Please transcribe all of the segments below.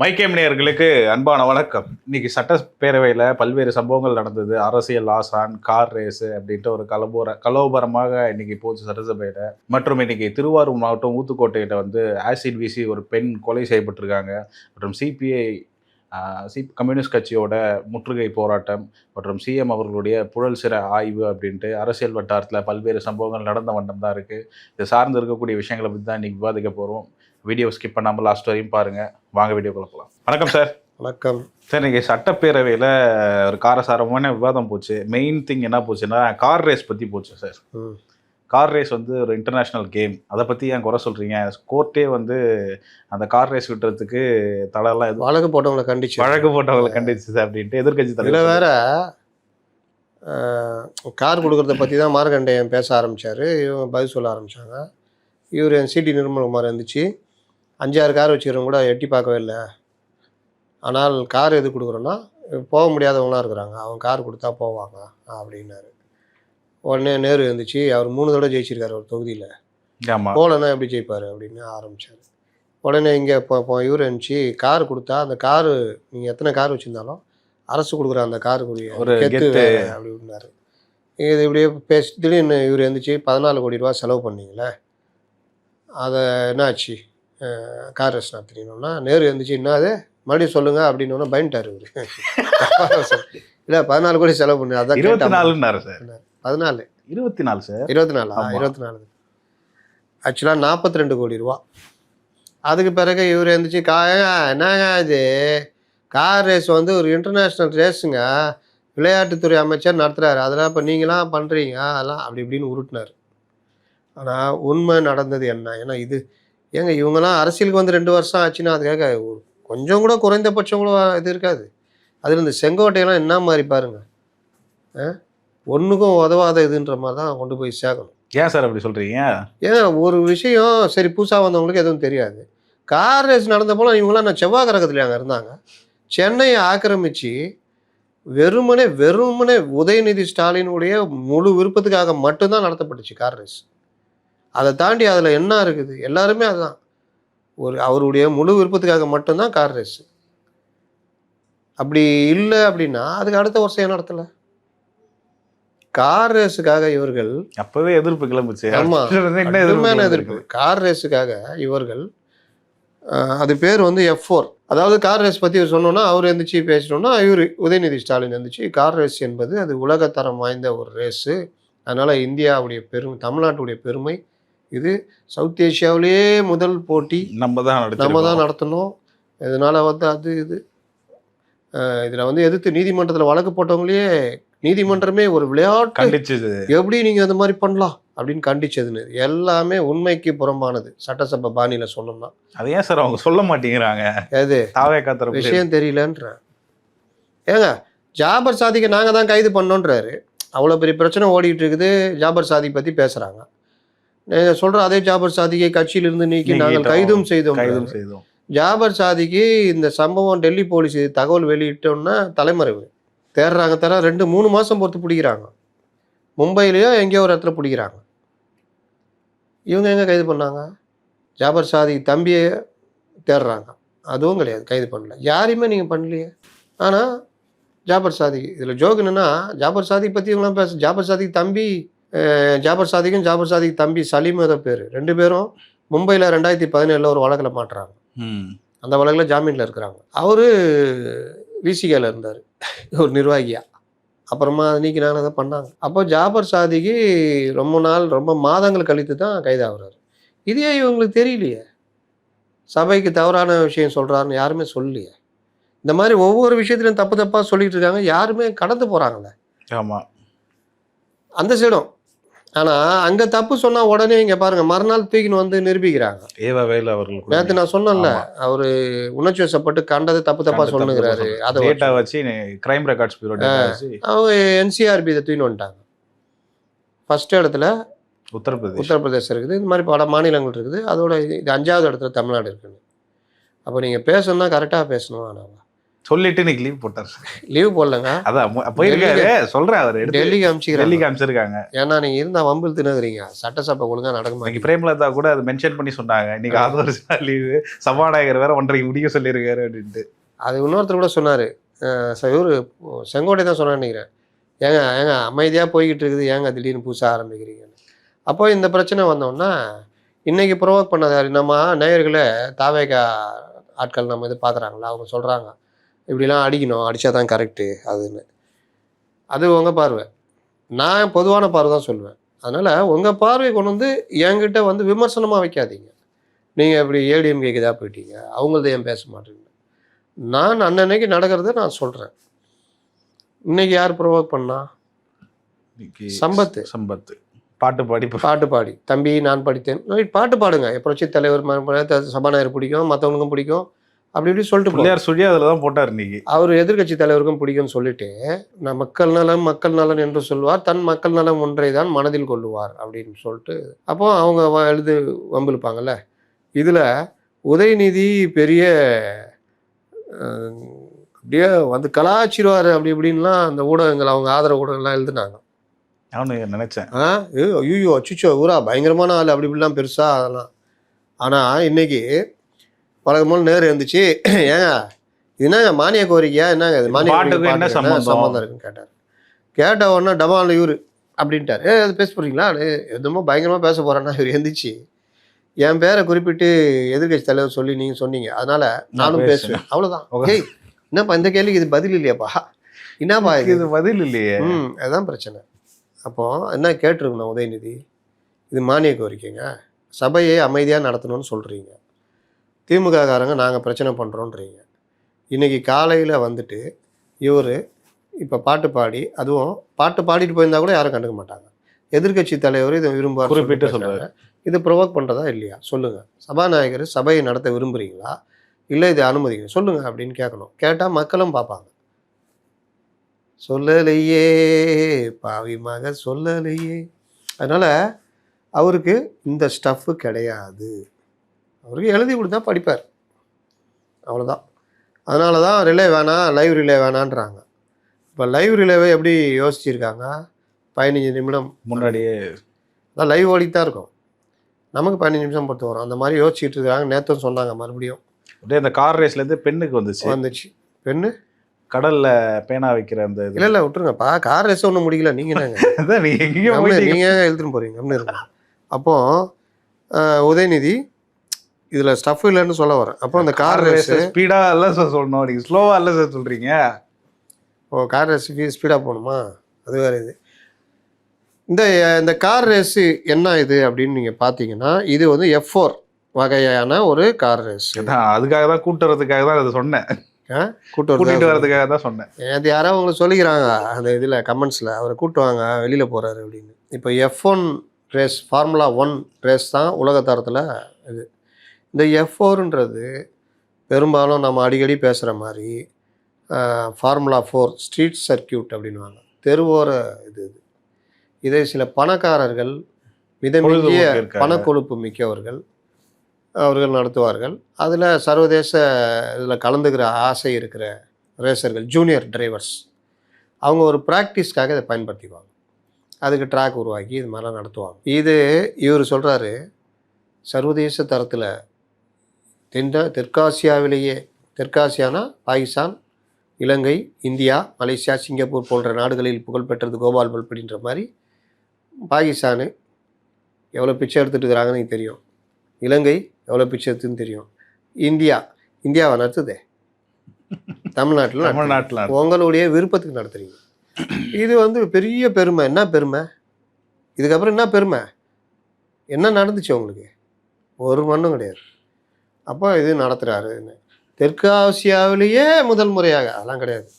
மைக்கேம் நேயர்களுக்கு அன்பான வணக்கம். இன்னைக்கு சட்டப்பேரவையில் பல்வேறு சம்பவங்கள் நடந்தது. அரசியல் ஆசான், கார் ரேஸு அப்படின்ட்டு ஒரு கலோபரமாக இன்னைக்கு போச்சு சட்டசபையில். மற்றும் இன்னைக்கு திருவாரூர் மாவட்டம் ஊத்துக்கோட்டையில் ஆசிட் வீசி ஒரு பெண் கொலை செய்யப்பட்டிருக்காங்க. மற்றும் சிபிஐ கம்யூனிஸ்ட் கட்சியோட முற்றுகை போராட்டம் மற்றும் சிஎம் அவர்களுடைய புழல் சிற ஆய்வு அப்படின்ட்டு அரசியல் வட்டாரத்தில் பல்வேறு சம்பவங்கள் நடந்த வண்ணம் தான் இருக்குது. இது சார்ந்து இருக்கக்கூடிய விஷயங்களை பற்றி தான் இன்றைக்கி விவாதிக்க போகிறோம். வீடியோ ஸ்கிப் பண்ணாமல் லாஸ்ட் வரையும் பாருங்கள். வாங்க வீடியோக்குள்ள போகலாம். வணக்கம் சார். வணக்கம் சார். இன்றைக்கி சட்டப்பேரவையில் ஒரு காரசாரமான விவாதம் போச்சு. மெயின் திங் என்ன போச்சுன்னா கார் ரேஸ் பற்றி போச்சு சார். கார் ரேஸ் ஒரு இன்டர்நேஷ்னல் கேம். அதை பற்றி ஏன் குறை சொல்கிறீங்க? கோர்ட்டே அந்த கார் ரேஸ் விட்டுறதுக்கு தடையெல்லாம் வழக்கு போட்டவங்களை கண்டிச்சு சார் அப்படின்ட்டு எதிர்கட்சி தலைவர் வேற கார் கொடுக்குறத பற்றி தான் மார்கண்டேயன் பேச ஆரம்பித்தார். இவங்க பதில் சொல்ல ஆரம்பித்தாங்க. இவர் சிடி நிர்மல்குமார் இருந்துச்சு, 5-6 கார் வச்சுக்கிறவங்க கூட எட்டி பார்க்கவே இல்லை. ஆனால் கார் எது கொடுக்குறோன்னா போக முடியாதவங்களாம் இருக்கிறாங்க, அவங்க கார் கொடுத்தா போவாங்க அப்படின்னாரு. உடனே நேரு இருந்துச்சு, அவர் 3 தடவை ஜெயிச்சிருக்காரு ஒரு தொகுதியில், போகலன்னா எப்படி ஜெயிப்பார் அப்படின்னு ஆரம்பித்தார். உடனே இங்கே இப்போ இவர் இருந்துச்சு, கார் கொடுத்தா அந்த காரு நீங்கள் எத்தனை கார் வச்சுருந்தாலும் அரசு கொடுக்குற அந்த காருக்குரிய ஒரு கெத்து அப்படின்னாரு. இது இப்படியே பேசி திடீர்னு இவர் இருந்துச்சு, 14 கோடி ரூபா செலவு பண்ணீங்களே, அதை என்னாச்சு கார் ரேஸ் நடத்தினோம்னா நேரு இருந்துச்சு, என்ன அது மறுபடியும் சொல்லுங்கள் அப்படின்னு பயன்ட்டார் இவர். இல்லை 14 கோடி செலவு பண்ணு, அதான் 24 சார். 14 24 சார். 24 ஆக்சுவலாக 42 கோடி ரூபா. அதுக்கு பிறகு இவர் இருந்துச்சு, என்னங்க இது கார் ரேஸ் ஒரு இன்டர்நேஷ்னல் ரேஸுங்க, விளையாட்டுத்துறை அமைச்சர் நடத்துகிறாரு, அதெல்லாம் இப்போ நீங்களாம் பண்ணுறீங்க அதெல்லாம் அப்படி இப்படின்னு உருட்டினார். ஆனால் உண்மை நடந்தது என்ன? ஏன்னா இது ஏங்க இவங்கெல்லாம் அரசியலுக்கு 2 வருஷம் ஆச்சுன்னா அதுக்காக கொஞ்சம் கூட குறைந்தபட்சம் கூட இது இருக்காது. அதில் இந்த செங்கோட்டையெல்லாம் என்ன மாதிரி பாருங்க, ஒன்றுக்கும் உதவாத இதுன்ற மாதிரி தான் கொண்டு போய் சேர்க்கணும். ஏன் சார் அப்படி சொல்கிறீங்க? ஏன்னா ஒரு விஷயம் சரி, புதுசாக வந்தவங்களுக்கு எதுவும் தெரியாது. கார் ரேஸ் நடந்த போல இவங்களாம் நான் செவ்வாய் கிரகத்துல அங்கே இருந்தாங்க. சென்னையை ஆக்கிரமித்து வெறுமனே உதயநிதி ஸ்டாலினுடைய முழு விருப்பத்துக்காக மட்டும்தான் நடத்தப்பட்டுச்சு கார் ரேஸ். அதை தாண்டி அதில் என்ன இருக்குது? எல்லாருமே அதுதான், அவருடைய முழு விருப்பத்துக்காக மட்டும்தான் கார் ரேஸு. அப்படி இல்லை அப்படின்னா அதுக்கு அடுத்த வருஷம் ஏன் நடத்தலை? கார் ரேஸுக்காக இவர்கள் அப்பவே எதிர்ப்பு கிளம்புச்சு. ஆமாம், எதிர்ப்பு. கார் ரேஸுக்காக இவர்கள் அது பேர் F4. அதாவது கார் ரேஸ் பற்றி சொன்னோன்னா அவர் இருந்துச்சு பேசணுன்னா இவர் உதயநிதி ஸ்டாலின் இருந்துச்சு, கார் ரேஸ் என்பது அது உலகத்தரம் வாய்ந்த ஒரு ரேஸு, அதனால் இந்தியாவுடைய பெருமை, தமிழ்நாட்டுடைய பெருமை இது, சவுத் ஏஷியாவிலேயே முதல் போட்டி நம்ம தான் நடத்தணும். இதனால் அது இது இதில் எதிர்த்து நீதிமன்றத்தில் வழக்கு போட்டவங்களையே நீதிமன்றமே ஒரு விளையாட்டு கண்டிச்சது, எப்படி நீங்கள் அந்த மாதிரி பண்ணலாம் அப்படின்னு கண்டிச்சதுன்னு. எல்லாமே உண்மைக்கு புறம்பானது. சட்டசபை பாணியில் சொல்லணும்னா அது ஏன் சார் அவங்க சொல்ல மாட்டேங்கிறாங்க? எது விஷயம் தெரியலன்ற. ஏங்க ஜாபர் சாதிக்கை நாங்கள் தான் கைது பண்ணோன்றாரு. அவ்வளோ பெரிய பிரச்சனை ஓடிக்கிட்டு இருக்குது, ஜாபர் சாதிக் பற்றி பேசுகிறாங்க. நீங்கள் சொல்கிற அதே ஜாபர் சாதிக்கை கட்சியிலிருந்து நீக்கி நாங்கள் கைதும் செய்தோம். ஜாபர் சாதிக்கு இந்த சம்பவம் டெல்லி போலீஸ் தகவல் வெளியிட்டோன்னா தலைமறைவு தேடுறாங்க. 2-3 மாதம் பொறுத்து பிடிக்கிறாங்க. மும்பையிலேயோ எங்கேயோ ஒரு இடத்துல பிடிக்கிறாங்க. இவங்க எங்கே கைது பண்ணாங்க? ஜாபர் சாதிக் தம்பியை தேடுறாங்க, அதுவும் கிடையாது, கைது பண்ணல. யாரையுமே நீங்கள் பண்ணலையே. ஆனால் ஜாபர் சாதிக் இதில் ஜோக் என்னென்னா, ஜாபர் சாதிக் பற்றி இவங்களாம் பேச, ஜாபர் சாதிக் தம்பி ஜாபர் சாதிக் தம்பி சலீம் ஏதோ பேர், 2 பேரும் மும்பையில் 2017 ஒரு வழக்கில் மாட்டுறாங்க. அந்த வழக்கில் ஜாமீனில் இருக்கிறாங்க. அவர் விசிகேல இருந்தார் ஒரு நிர்வாகியாக, அப்புறமா நீக்கினாங்க, அதை பண்ணாங்க. அப்போ ஜாபர் சாதிக்கு ரொம்ப மாதங்கள் கழித்து தான் கைதாகிறாரு. இதே இவங்களுக்கு தெரியலையே, சபைக்கு தவறான விஷயம் சொல்கிறாருன்னு யாருமே சொல்லலையே. இந்த மாதிரி ஒவ்வொரு விஷயத்துலையும் தப்பாக சொல்லிட்டு இருக்காங்க, யாருமே கடந்து போகிறாங்களே. ஆமாம், அந்த சைடும். ஆனால் அங்கே தப்பு சொன்னால் உடனே இங்கே பாருங்கள், மறுநாள் தூக்கின்னு நிரூபிக்கிறாங்க. நேற்று நான் சொன்னேன்ல, அவர் உணர்ச்சி வசப்பட்டு கண்டது தப்பாக சொல்லுங்கிறாரு. அதை வச்சு கிரைம் ரெக்கார்ட்ஸ் பியூரோ அவங்க NCRB இதை தூக்கின்னு வந்துட்டாங்க. ஃபர்ஸ்ட் இடத்துல உத்தரப்பிரதேசம் இருக்குது, இந்த மாதிரி பல மாநிலங்கள் இருக்குது, அதோட இது 5வது இடத்துல தமிழ்நாடு இருக்குன்னு. அப்போ நீங்கள் பேசணும்னா கரெக்டாக பேசணும். ஆனால் சொல்லிட்டு இன்னைக்கு லீவ் போட்டார். லீவ் போடலங்க, அதான் போயிருக்காரு சொல்றேன். அவர் டெல்லிக்கு அனுப்பிச்சிக்கிறாங்க. டெல்லிக்கு அனுப்பிச்சிருக்காங்க. ஏன்னா நீங்க இருந்தா வம்பில் தின்னுறீங்க, சட்டசபை ஒழுங்கா நடக்க மாட்டேங்குது. பிரேமலதா கூட அது மென்ஷன் பண்ணி சொன்னாங்க, இன்னைக்கு ஆதரவு லீவு, சபாநாயகர் வேற 1:30 முடிக்க சொல்லியிருக்காரு அப்படின்ட்டு. அது இன்னொருத்தர் கூட சொன்னாரு, இவரு செங்கோட்டை தான் சொன்னான்னு நினைக்கிறேன். ஏங்க அமைதியாக போய்கிட்டு இருக்குது, ஏங்க திடீர்னு புதுசாக ஆரம்பிக்கிறீங்கன்னு. அப்போ இந்த பிரச்சனை வந்தோன்னா இன்னைக்கு ப்ரொவோக் பண்ணது யாரு? நம்ம நேயர்களை தாவேகா ஆட்கள் நம்ம இது பார்க்குறாங்களா, அவங்க சொல்கிறாங்க இப்படிலாம் அடிக்கணும், அடித்தா தான் கரெக்டு அதுன்னு. அது உங்கள் பார்வை, நான் பொதுவான பார்வை தான் சொல்லுவேன். அதனால் உங்கள் பார்வை கொண்டு வந்து என்கிட்ட வந்து விமர்சனமாக வைக்காதீங்க. நீங்கள் இப்படி ஏடிஎம்கேக்கு தான் போயிட்டீங்க, அவங்களது ஏன் பேச மாட்டீங்க. நான் அன்னன்னைக்கு நடக்கிறத நான் சொல்கிறேன். இன்னைக்கு யார் ப்ரொவோக் பண்ணா? சம்பத்து பாட்டு பாடி தம்பி நான் படித்தேன், பாட்டு பாடுங்க. புரட்சி தலைவர் சபாநாயகர் பிடிக்கும், மற்றவங்களுக்கும் பிடிக்கும், அப்படி இப்படி சொல்லிட்டு பிள்ளையார் சொல்லி அதில் தான் போட்டார். இன்னைக்கு அவர் எதிர்கட்சி தலைவருக்கும் பிடிக்கும்னு சொல்லிட்டு, நான் மக்கள் நலன் என்று சொல்வார், தன் மக்கள் நலம் ஒன்றை தான் மனதில் கொள்ளுவார் அப்படின்னு சொல்லிட்டு அப்போ அவங்க வம்பிழுப்பாங்கல்ல. இதில் உதயநிதி பெரிய அப்படியே வந்து கலாச்சிருவார் அப்படி இப்படின்லாம் அந்த ஊடகங்கள், அவங்க ஆதரவு ஊடகங்கள்லாம் எழுதுனாங்க. அவனு நினைச்சேன், ஐயோ அச்சுச்சோ ஊரா பயங்கரமான ஆள் அப்படி இப்படிலாம் பெருசா அதெல்லாம். ஆனால் இன்னைக்கு வழக்கம்போல் நேரு இருந்துச்சு, ஏங்க என்னங்க மானிய கோரிக்கையா, என்னங்க இது மானிய என்ன சம்மந்தம் இருக்குன்னு கேட்டார். கேட்ட உடனே டபால் இவரு அப்படின்ட்டார். அது பேச போறீங்களா, எதுமோ பயங்கரமாக பேச போகிறேன்னா இவர் எந்திரிச்சு என் பேரை குறிப்பிட்டு எதிர்கட்சி தலைவர் சொல்லி நீங்கள் சொன்னீங்க, அதனால நானும் பேசுவேன், அவ்வளோதான். ஏய் என்னப்பா இந்த கேள்விக்கு இது பதில் இல்லையாப்பா, என்னப்பா இது பதில் இல்லையே. அதுதான் பிரச்சனை. அப்போ என்ன கேட்டிருக்கணும் உதயநிதி, இது மானிய கோரிக்கைங்க, சபையை அமைதியாக நடத்தணும்னு சொல்கிறீங்க, திமுக காரங்க நாங்கள் பிரச்சனை பண்ணுறோன்றீங்க. இன்றைக்கி காலையில் வந்துட்டு இவர் இப்போ பாட்டு பாடி, அதுவும் பாட்டு பாடிட்டு போயிருந்தா கூட யாரும் கண்டுக்க மாட்டாங்க. எதிர்கட்சி தலைவர் இதை விரும்ப குறிப்பிட்டு சொல்கிறாங்க. இது ப்ரொவோக் பண்ணுறதா இல்லையா சொல்லுங்கள். சபாநாயகர் சபையை நடத்த விரும்புகிறீங்களா, இல்லை இது அனுமதிங்க சொல்லுங்கள் அப்படின்னு கேட்கணும். கேட்டால் மக்களும் பார்ப்பாங்க. சொல்லலையே பாவி மக சொல்லலையே. அதனால் அவருக்கு இந்த ஸ்டஃப்பு கிடையாது, அவருக்கு எழுதி கொடுத்தா படிப்பார், அவ்வளோதான். அதனால தான் ரிலே வேணாம், லைவ் ரிலே வேணான்றாங்க. இப்போ லைவ் ரிலேவை எப்படி யோசிச்சிருக்காங்க, 15 நிமிடம் முன்னாடியே தான் லைவ் ஓடிட்டு தான் இருக்கும், நமக்கு 15 நிமிஷம் பொறுத்து வரும், அந்த மாதிரி யோசிச்சுட்டு இருக்காங்க. நேற்றும் சொன்னாங்க மறுபடியும் அப்படியே அந்த கார் ரேஸ்லேருந்து பெண்ணுக்கு வந்துச்சு. பெண்ணு கடல்ல பேனா வைக்கிற அந்த இல்லை விட்டுருங்கப்பா, கார் ரேஸ் ஒன்றும் முடியல, நீங்கள் தாங்க நீங்கள் எழுத்துன்னு போகிறீங்க அப்படின்னு இருக்கு. அப்போ உதயநிதி இதில் ஸ்டஃப் இல்லைன்னு சொல்ல வரேன். அப்போ அந்த கார் ரேஸ் ஸ்பீடாக எல்லாம் சொல்லணும், நீங்கள் ஸ்லோவாக இல்லை சார் சொல்கிறீங்க. ஓ கார் ரேஸ் ஸ்பீடாக போகணுமா, அது வேறு. இது இந்த கார் ரேஸு என்ன இது அப்படின்னு நீங்கள் பார்த்தீங்கன்னா, இது வந்து F4 வகையான ஒரு கார் ரேஸ். அதுக்காக தான் கூட்டு வரதுக்காக தான் அதை சொன்னேன், கூட்டிட்டு வரதுக்காக தான் சொன்னேன். அது யாராவது உங்களுக்கு சொல்லிக்கிறாங்க அந்த இதில் கமெண்ட்ஸில், அவரை கூட்டுவாங்க வெளியில் போகிறாரு அப்படின்னு. இப்போ F1 ரேஸ், ஃபார்முலா 1 ரேஸ் தான் உலக தரத்தில் இது. இந்த F4ன்றது பெரும்பாலும் நம்ம அடிக்கடி பேசுகிற மாதிரி ஃபார்முலா 4 ஸ்ட்ரீட் சர்க்கியூட் அப்படின்வாங்க, தெருவோர இது. இதை சில பணக்காரர்கள், மிதமிஞ்சிய பணக்கொழுப்பு மிக்கவர்கள் அவர்கள் நடத்துவார்கள். அதில் சர்வதேச இதில் கலந்துக்கிற ஆசை இருக்கிற ரேசர்கள், ஜூனியர் டிரைவர்ஸ், அவங்க ஒரு ப்ராக்டிஸ்க்காக இதை பயன்படுத்திக்குவாங்க. அதுக்கு ட்ராக் உருவாக்கி இது மாதிரிலாம் நடத்துவாங்க. இது இவர் சொல்கிறாரு, சர்வதேச தரத்தில் தெற்காசியாவிலேயே, தெற்காசியானா பாகிஸ்தான், இலங்கை, இந்தியா, மலேசியா, சிங்கப்பூர் போன்ற நாடுகளில் புகழ்பெற்றது கோபால் பல்படின்ற மாதிரி பாகிஸ்தானு எவ்வளோ பிச்சை எடுத்துகிட்டு இருக்கிறாங்கன்னு எனக்கு தெரியும், இலங்கை எவ்வளோ பிச்சை எடுத்துன்னு தெரியும், இந்தியாவை நடத்துதே தமிழ்நாட்டில் உங்களுடைய விருப்பத்துக்கு நடத்துறீங்க. இது வந்து பெரிய பெருமை. என்ன பெருமை இதுக்கப்புறம், என்ன பெருமை, என்ன நடந்துச்சு உங்களுக்கு, ஒரு மண்ணும் கிடையாது. அப்போ இது நடத்துகிறாருன்னு. தெற்காசியாவிலேயே முதல் முறையாக, அதெல்லாம் கிடையாது,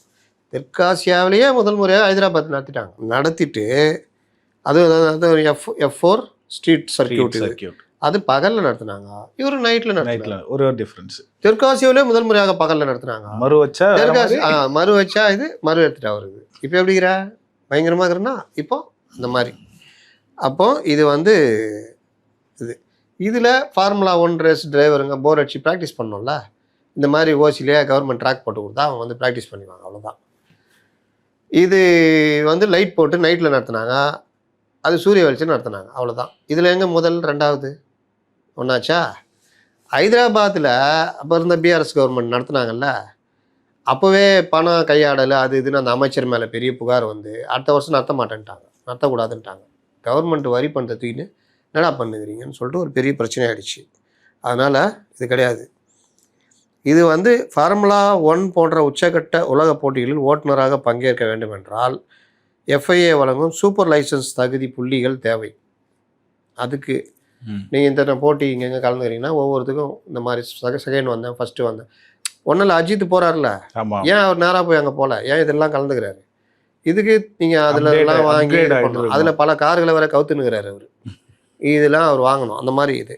தெற்காசியாவிலேயே முதல் முறையாக ஹைதராபாத் நடத்திட்டாங்க. நடத்திட்டு அது F4 ஸ்ட்ரீட் சர்க்கியூட், அது பகலில் நடத்துனாங்க, இவர் நைட்டில் நடத்தினாங்க. ஒரு டிஃப்ரென்ஸ். தெற்காசியாவிலே முதல் முறையாக பகலில் நடத்துனாங்க, மறு வச்சா இது மறு எடுத்துட்டா வருது. இப்போ எப்படிங்கிற பயங்கரமாக இருக்கிறனா இப்போ அந்த மாதிரி. அப்போ இது வந்து இதில் ஃபார்முலா 1 ரேஸ் டிரைவருங்க போர் அடிச்சு ப்ராக்டிஸ் பண்ணோம்ல, இந்த மாதிரி ஓசிலே கவர்மெண்ட் ட்ராக் போட்டு கொடுத்தா அவங்க வந்து ப்ராக்டிஸ் பண்ணிடுவாங்க, அவ்வளோதான். இது வந்து லைட் போட்டு நைட்டில் நடத்துனாங்க, அது சூரிய வெளிச்சம் நடத்துனாங்க, அவ்வளோதான். இதில் எங்கே முதல் ரெண்டாவது ஒன்றாச்சா? ஹைதராபாத்தில் அப்போ இருந்த பிஆர்எஸ் கவர்மெண்ட் நடத்துனாங்கல்ல, அப்போவே பணம் கையாடலை அது இதுன்னு அந்த அமைச்சர் மேலே பெரிய புகார் வந்து அடுத்த வருஷம் நடத்த மாட்டேன்ட்டாங்க, நடத்தக்கூடாதுன்ட்டாங்க. கவர்மெண்ட் வரி பண்ணுறதுக்குன்னு என்னடா பண்ணுகிறீங்கன்னு சொல்லிட்டு ஒரு பெரிய பிரச்சனை ஆகிடுச்சு. அதனால் இது கிடையாது. இது வந்து ஃபார்முலா 1 போன்ற உச்சகட்ட உலக போட்டிகளில் ஓட்டுநராக பங்கேற்க வேண்டும் என்றால் FIA வழங்கும் சூப்பர் லைசன்ஸ் தகுதி புள்ளிகள் தேவை. அதுக்கு நீங்கள் இந்த போட்டி இங்கே கலந்துக்கிறீங்கன்னா ஒவ்வொருத்துக்கும் இந்த மாதிரி செகண்ட் வந்தேன், ஃபஸ்ட்டு வந்தேன். ஒன்றில் அஜித் போகிறார்ல, ஏன் அவர் நேராக போய் அங்கே போகல, ஏன் இதெல்லாம் கலந்துக்கிறாரு? இதுக்கு நீங்கள் அதிலலாம் வாங்கி பண்ணணும். அதில் பல கார்களை வேற கவுத்துனுக்கிறாரு அவர், இதெல்லாம் அவர் வாங்கணும். அந்த மாதிரி இது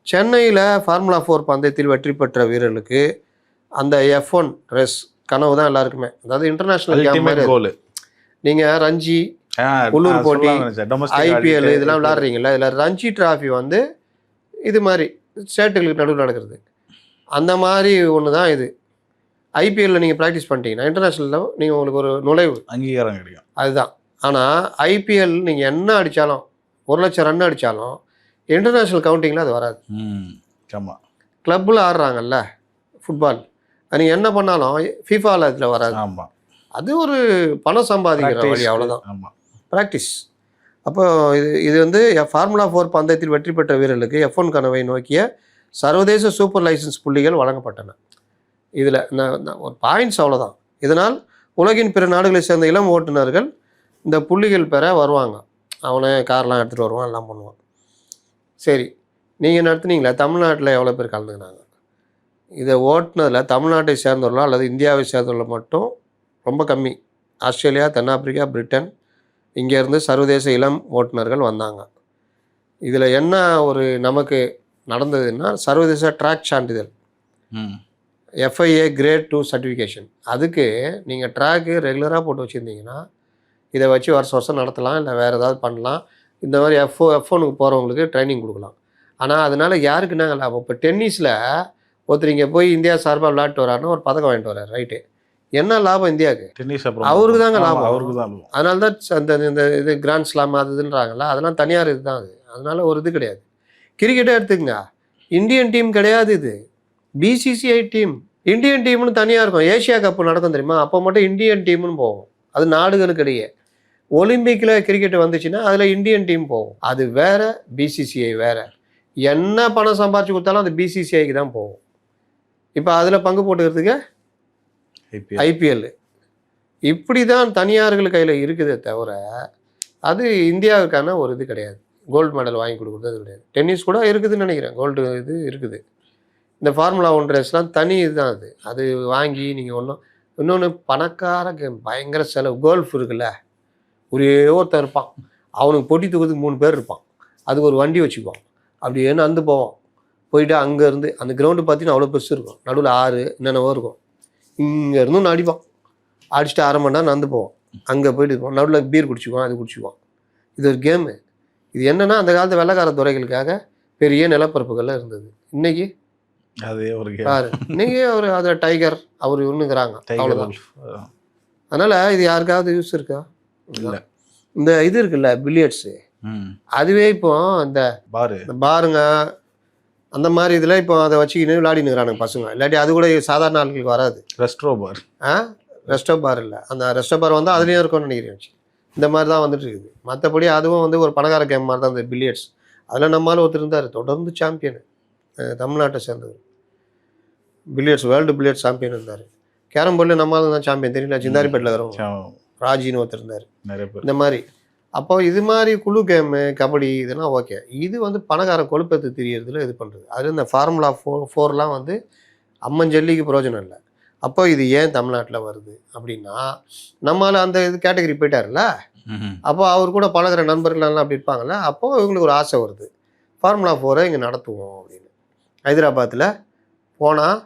சென்னையில் ஃபார்முலா 4 பந்தயத்தில் வெற்றி பெற்ற வீரர்களுக்கு அந்த F1 ரேஸ் கனவு தான் எல்லாருக்குமே. அதாவது இன்டர்நேஷ்னல் நீங்கள் ரஞ்சி, உள்ளூர் போட்டி, IPL இதெல்லாம் விளையாடுறீங்களா, இதில் ரஞ்சி டிராஃபி வந்து இது மாதிரி ஸ்டேட்டுகளுக்கு நடுவில் நடக்கிறது. அந்த மாதிரி ஒன்று தான் இது. IPL நீங்கள் ப்ராக்டிஸ் பண்ணிட்டீங்கன்னா இன்டர்நேஷ்னலில் நீங்கள் உங்களுக்கு ஒரு நுழைவு அங்கீகாரம் கிடைக்கும், அதுதான். ஆனால் IPL நீங்கள் என்ன அடித்தாலும் 1 லட்சம் ரன் அடித்தாலும் இன்டர்நேஷ்னல் கவுண்டிங்கில் அது வராது. ஆமாம், கிளப்பில் ஆடுறாங்கல்ல ஃபுட்பால், நீங்கள் என்ன பண்ணாலும் ஃபீஃபாவில் இதில் வராது. ஆமாம், அது ஒரு பணம் சம்பாதிக்கிற வழி, அவ்வளோதான். ஆமாம், ப்ராக்டிஸ். அப்போ இது வந்து ஃபார்முலா 4 பந்தயத்தில் வெற்றி பெற்ற வீரர்களுக்கு F1 கனவை நோக்கிய சர்வதேச சூப்பர் லைசன்ஸ் புள்ளிகள் வழங்கப்பட்டன. இதில் ஒரு பாயிண்ட்ஸ் அவ்வளோதான். இதனால் உலகின் பிற நாடுகளை சேர்ந்த இளம் ஓட்டுநர்கள் இந்த புள்ளிகள் பெற வருவாங்க. அவனை கார்லாம் எடுத்துகிட்டு வருவான், எல்லாம் பண்ணுவான். சரி, நீங்கள் நடத்துனீங்களா? தமிழ்நாட்டில் எவ்வளோ பேர் கலந்துக்கினாங்க? இதை ஓட்டுனதில் தமிழ்நாட்டை சேர்ந்தவர்களோ அல்லது இந்தியாவை சேர்ந்தவர்களோ மட்டும் ரொம்ப கம்மி. ஆஸ்திரேலியா, தென்னாப்பிரிக்கா, பிரிட்டன் இங்கேருந்து சர்வதேச இளம் ஓட்டுநர்கள் வந்தாங்க. இதில் என்ன ஒரு நமக்கு நடந்ததுன்னா, சர்வதேச ட்ராக் சான்றிதழ் FIA கிரேட் 2 சர்டிஃபிகேஷன். அதுக்கு நீங்கள் ட்ராக்கு ரெகுலராக போட்டு வச்சுருந்தீங்கன்னா இதை வச்சு வருஷம் நடத்தலாம், இல்லை வேறு ஏதாவது பண்ணலாம். இந்த மாதிரி F1க்கு போகிறவங்களுக்கு ட்ரைனிங் கொடுக்கலாம். ஆனால் அதனால் யாருக்கு நாங்கள் லாபம்? இப்போ டென்னிஸில் ஒருத்தர் இங்கே போய் இந்தியா சார்பாக விளையாட்டு வராருன்னா ஒரு பதக்கம் வாங்கிட்டு வர்றாரு, ரைட்டு. என்ன லாபம் இந்தியாவுக்கு? டென்னிஸ் அவருக்கு தாங்க லாபம், அவருக்கு தான். அதனால தான் இந்த இது கிராண்ட் ஸ்லாம் அது இதுன்றாங்களா, அதெல்லாம் தனியார் இது தான். அது அதனால் ஒரு இது கிடையாது. கிரிக்கெட்டே எடுத்துக்கங்க, இந்தியன் டீம் கிடையாது, இது BCCI டீம். இந்தியன் டீம்னு தனியாக இருக்கும். ஏஷியா கப்பு நடக்கும் தெரியுமா, அப்போ மட்டும் இந்தியன் டீம்னு போகும், அது நாடுகளுக்கு இடையே. ஒலிம்பிக்கில் கிரிக்கெட் வந்துச்சுன்னா அதில் இந்தியன் டீம் போகும், அது வேறு, BCCI வேறு. என்ன பணம் சம்பாரிச்சு கொடுத்தாலும் அது BCCIக்கு தான் போகும். இப்போ அதில் பங்கு போட்டுக்கிறதுக்கு IPL. இப்படி தான் தனியார்கள் கையில் இருக்குதே தவிர அது இந்தியாவுக்கான ஒரு இது கிடையாது. கோல்டு மெடல் வாங்கி கொடுக்குறது கிடையாது. டென்னிஸ் கூட இருக்குதுன்னு நினைக்கிறேன், கோல்டு இது இருக்குது. இந்த ஃபார்முலா 1 ரேஸ்லாம் தனி இதுதான். அது வாங்கி நீங்கள் இன்னொன்று பணக்கார கேம், பயங்கர செலவு. கோல்ஃப் இருக்குல்ல, ஒரே ஒருத்தன் இருப்பான், அவனுக்கு பொட்டி தூக்கிறதுக்கு 3 பேர் இருப்பான். அதுக்கு ஒரு வண்டி வச்சுக்குவான், அப்படியே நடந்து போவான். போயிட்டு அங்கேருந்து அந்த கிரவுண்டு பார்த்தீங்கன்னா அவ்வளோ பெருசு இருக்கும், நடுவில் ஆறு என்னென்னவோ இருக்கும். இங்கேருந்து ஒன்று அடிப்பான், அடிச்சுட்டு 1/2 மணி நேரம் நடந்து போவான். அங்கே போயிட்டு இருப்பான், நடுவில் பீர் குடிச்சுக்குவான், அது குடிச்சுக்குவான். இது ஒரு கேமு. இது என்னென்னா அந்த காலத்து வெள்ளைக்கார துறைகளுக்காக பெரிய நிலப்பரப்புகள்லாம் இருந்தது. இன்னைக்கு அதே ஒரு யாரு இன்னைக்கு அவர் அதில் டைகர் அவர் ஒன்றுங்கிறாங்க, அவ்வளோதான். அதனால் இது யாருக்காவது யூஸ் இருக்கா? இல்லை. இந்த இது இருக்குல்ல பில்லியர்ட்ஸு, அதுவே இப்போ இந்த பாருங்க அந்த மாதிரி இதில் இப்போ அதை வச்சுக்கின்னு விளையாடினுக்கிறானுங்க பசங்க. இல்லாட்டி அது கூட சாதாரண ஆட்களுக்கு வராது. ரெஸ்டோ பார் இல்லை, அந்த ரெஸ்டோ பார் வந்து அதுலேயும் இருக்கும்னு நினைக்கிறேன். வச்சு இந்த மாதிரி தான் வந்துட்டு இருக்குது. மற்றபடி அதுவும் வந்து ஒரு பணக்கார கேம் மாதிரி தான் இந்த பில்லியர்ட்ஸ். அதில் நம்மளால் ஒருத்தர் இருந்தார், தொடர்ந்து சாம்பியனு, தமிழ்நாட்டை சேர்ந்தவர். பில்லியர்ட்ஸ் வேர்ல்டு பில்லியர்ட்ஸ் சாம்பியன் இருந்தார். கேரம் போர்டில் நம்மளால் தான் சாம்பியன், தெரியல, சிந்தாரிப்பேட்டில் இருக்கிறவங்க ராஜின்னு ஒருத்தர் இருந்தார். இந்த மாதிரி அப்போ இது மாதிரி குழு கேமு, கபடி இதெல்லாம் ஓகே. இது வந்து பணக்கார கொழுப்பத்து தெரியறதுல இது பண்ணுறது. அது இந்த ஃபார்முலா 4 வந்து அம்மஞ்சல்லிக்கு பிரயோஜனம் இல்லை. அப்போ இது ஏன் தமிழ்நாட்டில் வருது அப்படின்னா, நம்மளால் அந்த இது கேட்டகரி போயிட்டார்ல, அப்போ அவர் கூட பழகிற நண்பர்கள்லாம் அப்படி இருப்பாங்கள்ல, அப்போது இவங்களுக்கு ஒரு ஆசை வருது, ஃபார்முலா 4 இங்கே நடத்துவோம் அப்படின்னு. ஹைதராபாத்தில் போனால்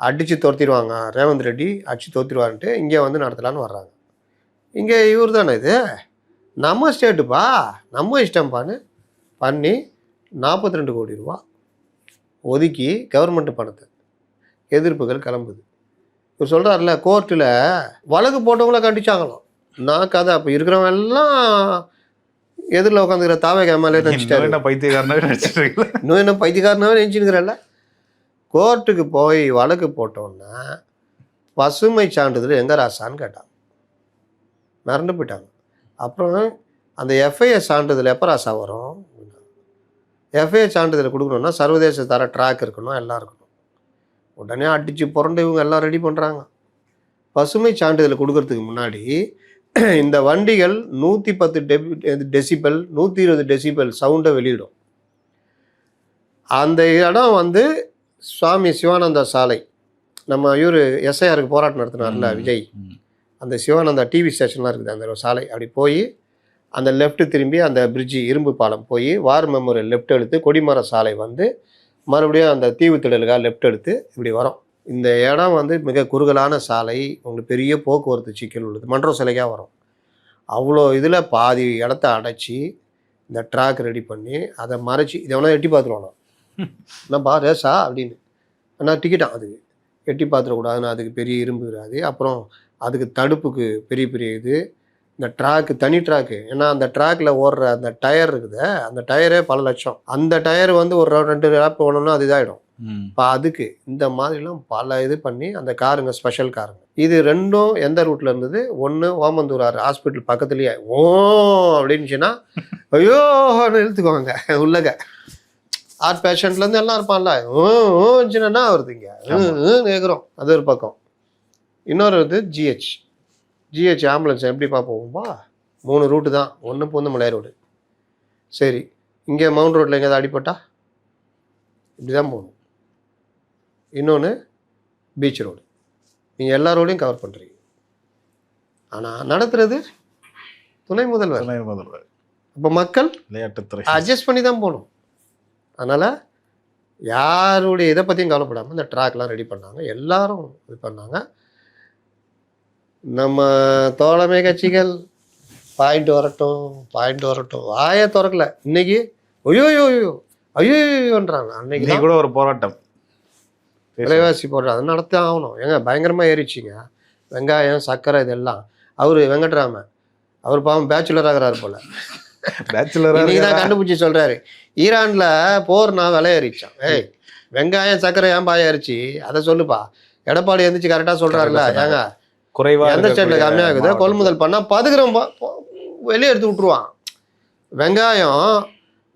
அடித்து தோர்த்திடுவாங்க, ரேவந்த் ரெட்டி அடித்து தோர்த்திடுவான்ட்டு இங்கே வந்து நடத்தலான்னு வர்றாங்க. இங்கே இவர் தானே இது நம்ம ஸ்டேட்டுப்பா, நம்ம இஷ்டம்பான்னு பண்ணி 42 கோடி ரூபா ஒதுக்கி கவர்மெண்ட் பணத்தை எதிர்ப்புகள் கிளம்புது. இவர் சொல்கிறார்ல, கோர்ட்டில் வழக்கு போட்டவங்கள கண்டிச்சாங்களாம். நான் கதை அப்போ இருக்கிறவங்க எல்லாம் எதிரில் உட்காந்துக்கிற தாவே கேமலே நினச்சிட்டாரு. என்ன பைத்தியக்காரனாவே நினச்சிட்டு இன்னும் என்ன பைத்தியக்காரனாவே நினச்சிருக்கிறல்ல. கோர்ட்டுக்கு போய் வழக்கு போட்டோன்னா பசுமை சான்றிதழ் எங்கே ராசான்னு கேட்டாங்க. மறந்து போயிட்டாங்க. அப்புறம் அந்த எஃப்ஐஆர் சான்றிதழ் எப்போ ராசா வரும்? எஃப்ஐஆர் சான்றிதழ் கொடுக்கணுன்னா சர்வதேச தர ட்ராக் இருக்கணும், எல்லாம் இருக்கணும். உடனே அடித்து புரண்டு இவங்க எல்லாம் ரெடி பண்ணுறாங்க. பசுமை சான்றிதழ் கொடுக்கறதுக்கு முன்னாடி இந்த வண்டிகள் 110 டெசிபல் 120 டெசிபல் சவுண்டை வெளியிடும். அந்த இடம் வந்து சுவாமி சிவானந்தா சாலை, நம்ம இவர் எஸ்ஐஆருக்கு போராட்டம் நடத்தினார்ல விஜய், அந்த சிவானந்தா டிவி ஸ்டேஷன்லாம் இருக்குது அந்த சாலை. அப்படி போய் அந்த லெஃப்ட்டு திரும்பி அந்த பிரிட்ஜி இரும்பு பாலம் போய் வார் மெமோரியல் லெஃப்ட் எடுத்து கொடிமர சாலை வந்து மறுபடியும் அந்த தீவு திடலுக்காக லெஃப்ட் எடுத்து இப்படி வரும். இந்த இடம் வந்து மிக குறுகலான சாலை, உங்களுக்கு பெரிய போக்குவரத்து சிக்கல் உள்ளது, மன்றோ சிலைக்காக வரும். அவ்வளோ இதில் பாதி இடத்த அடைச்சி இந்த ட்ராக் ரெடி பண்ணி அதை மறைச்சி இதை வேணால் எட்டி பார்த்துருவானோ என்னப்பா ரேஸா அப்படின்னு. ஆனால் டிக்கெட்டான் அதுக்கு எட்டி பார்த்துடக்கூடாதுன்னு அதுக்கு பெரிய இரும்பு வராது. அப்புறம் அதுக்கு தடுப்புக்கு பெரிய பெரிய இது, இந்த ட்ராக்கு தனி ட்ராக்கு. ஏன்னா அந்த ட்ராக்கில் ஓடுற அந்த டயர் இருக்குது, அந்த டயரே பல லட்சம். அந்த டயர் வந்து ஒரு 2 லேப் ஓடணும்னா அது இதாகிடும். இப்போ அதுக்கு இந்த மாதிரிலாம் பல இது பண்ணி அந்த காருங்க ஸ்பெஷல் காருங்க. இது ரெண்டும் எந்த ரூட்டில் இருந்தது? ஒன்று ஓமந்தூரார் ஹாஸ்பிட்டல் பக்கத்துலேயே ஓ அப்படின்னுச்சுன்னா ஐயோன்னு இழுத்துக்குவாங்க உள்ளக. ஹார்ட் பேஷண்ட்லேருந்து எல்லாம் இருப்பான்ல ஓச்சுன்னா வருதுங்க கேட்குறோம். அது ஒரு பக்கம். இன்னொரு வந்து ஜிஹெச் ஆம்புலன்ஸ் எப்படி பார்ப்போம்பா? 3 ரூட்டு தான். ஒன்று பூந்தமலை ரோடு, சரி. இங்கே மவுண்ட் ரோட்டில் எங்கேயாவது அடிப்பட்டா இப்படி தான் போகணும். இன்னொன்று பீச் ரோடு. நீங்கள் எல்லா ரோடையும் கவர் பண்ணுறீங்க. ஆனால் நடத்துறது துணை முதல்வர். அப்போ மக்கள் விளையாட்டுத்துறை அட்ஜஸ்ட் பண்ணி தான் போகணும். அதனால் யாருடைய இதை பற்றியும் கவலைப்படாமல் இந்த ட்ராக்லாம் ரெடி பண்ணாங்க, எல்லாரும் இது பண்ணாங்க. நம்ம தோழமை கட்சிகள் பாயிண்ட் வரட்டும் வாயை திறக்கல. இன்னைக்கு ஐயோன்றாங்க. அன்னைக்கு கூட ஒரு போராட்டம் விலைவாசி போடுறாங்க, அது நடத்த ஆகணும். ஏங்க பயங்கரமாக ஏறிச்சிங்க வெங்காயம் சர்க்கரை இதெல்லாம். அவர் வெங்கட்ராமன் அவர் பாவம் பேச்சுலர் ஆகிறாரு போல. இன்னைக்கு தான் கண்டுபிடிச்சி சொல்கிறாரு ஈரானில் போர்னா விலை ஏறிச்சான். வெங்காயம் சர்க்கரை ஏன் பாய ஏறிச்சு அதை சொல்லுப்பா. எடப்பாடி எந்திரிச்சு கரெக்டாக சொல்கிறாருல. ஏங்க குறைவா எந்த ஸ்டேட்ல கம்மியாகுது கொள்முதல் பண்ணால் பதுக்கிறோம் வெளியே எடுத்து விட்ருவான். வெங்காயம்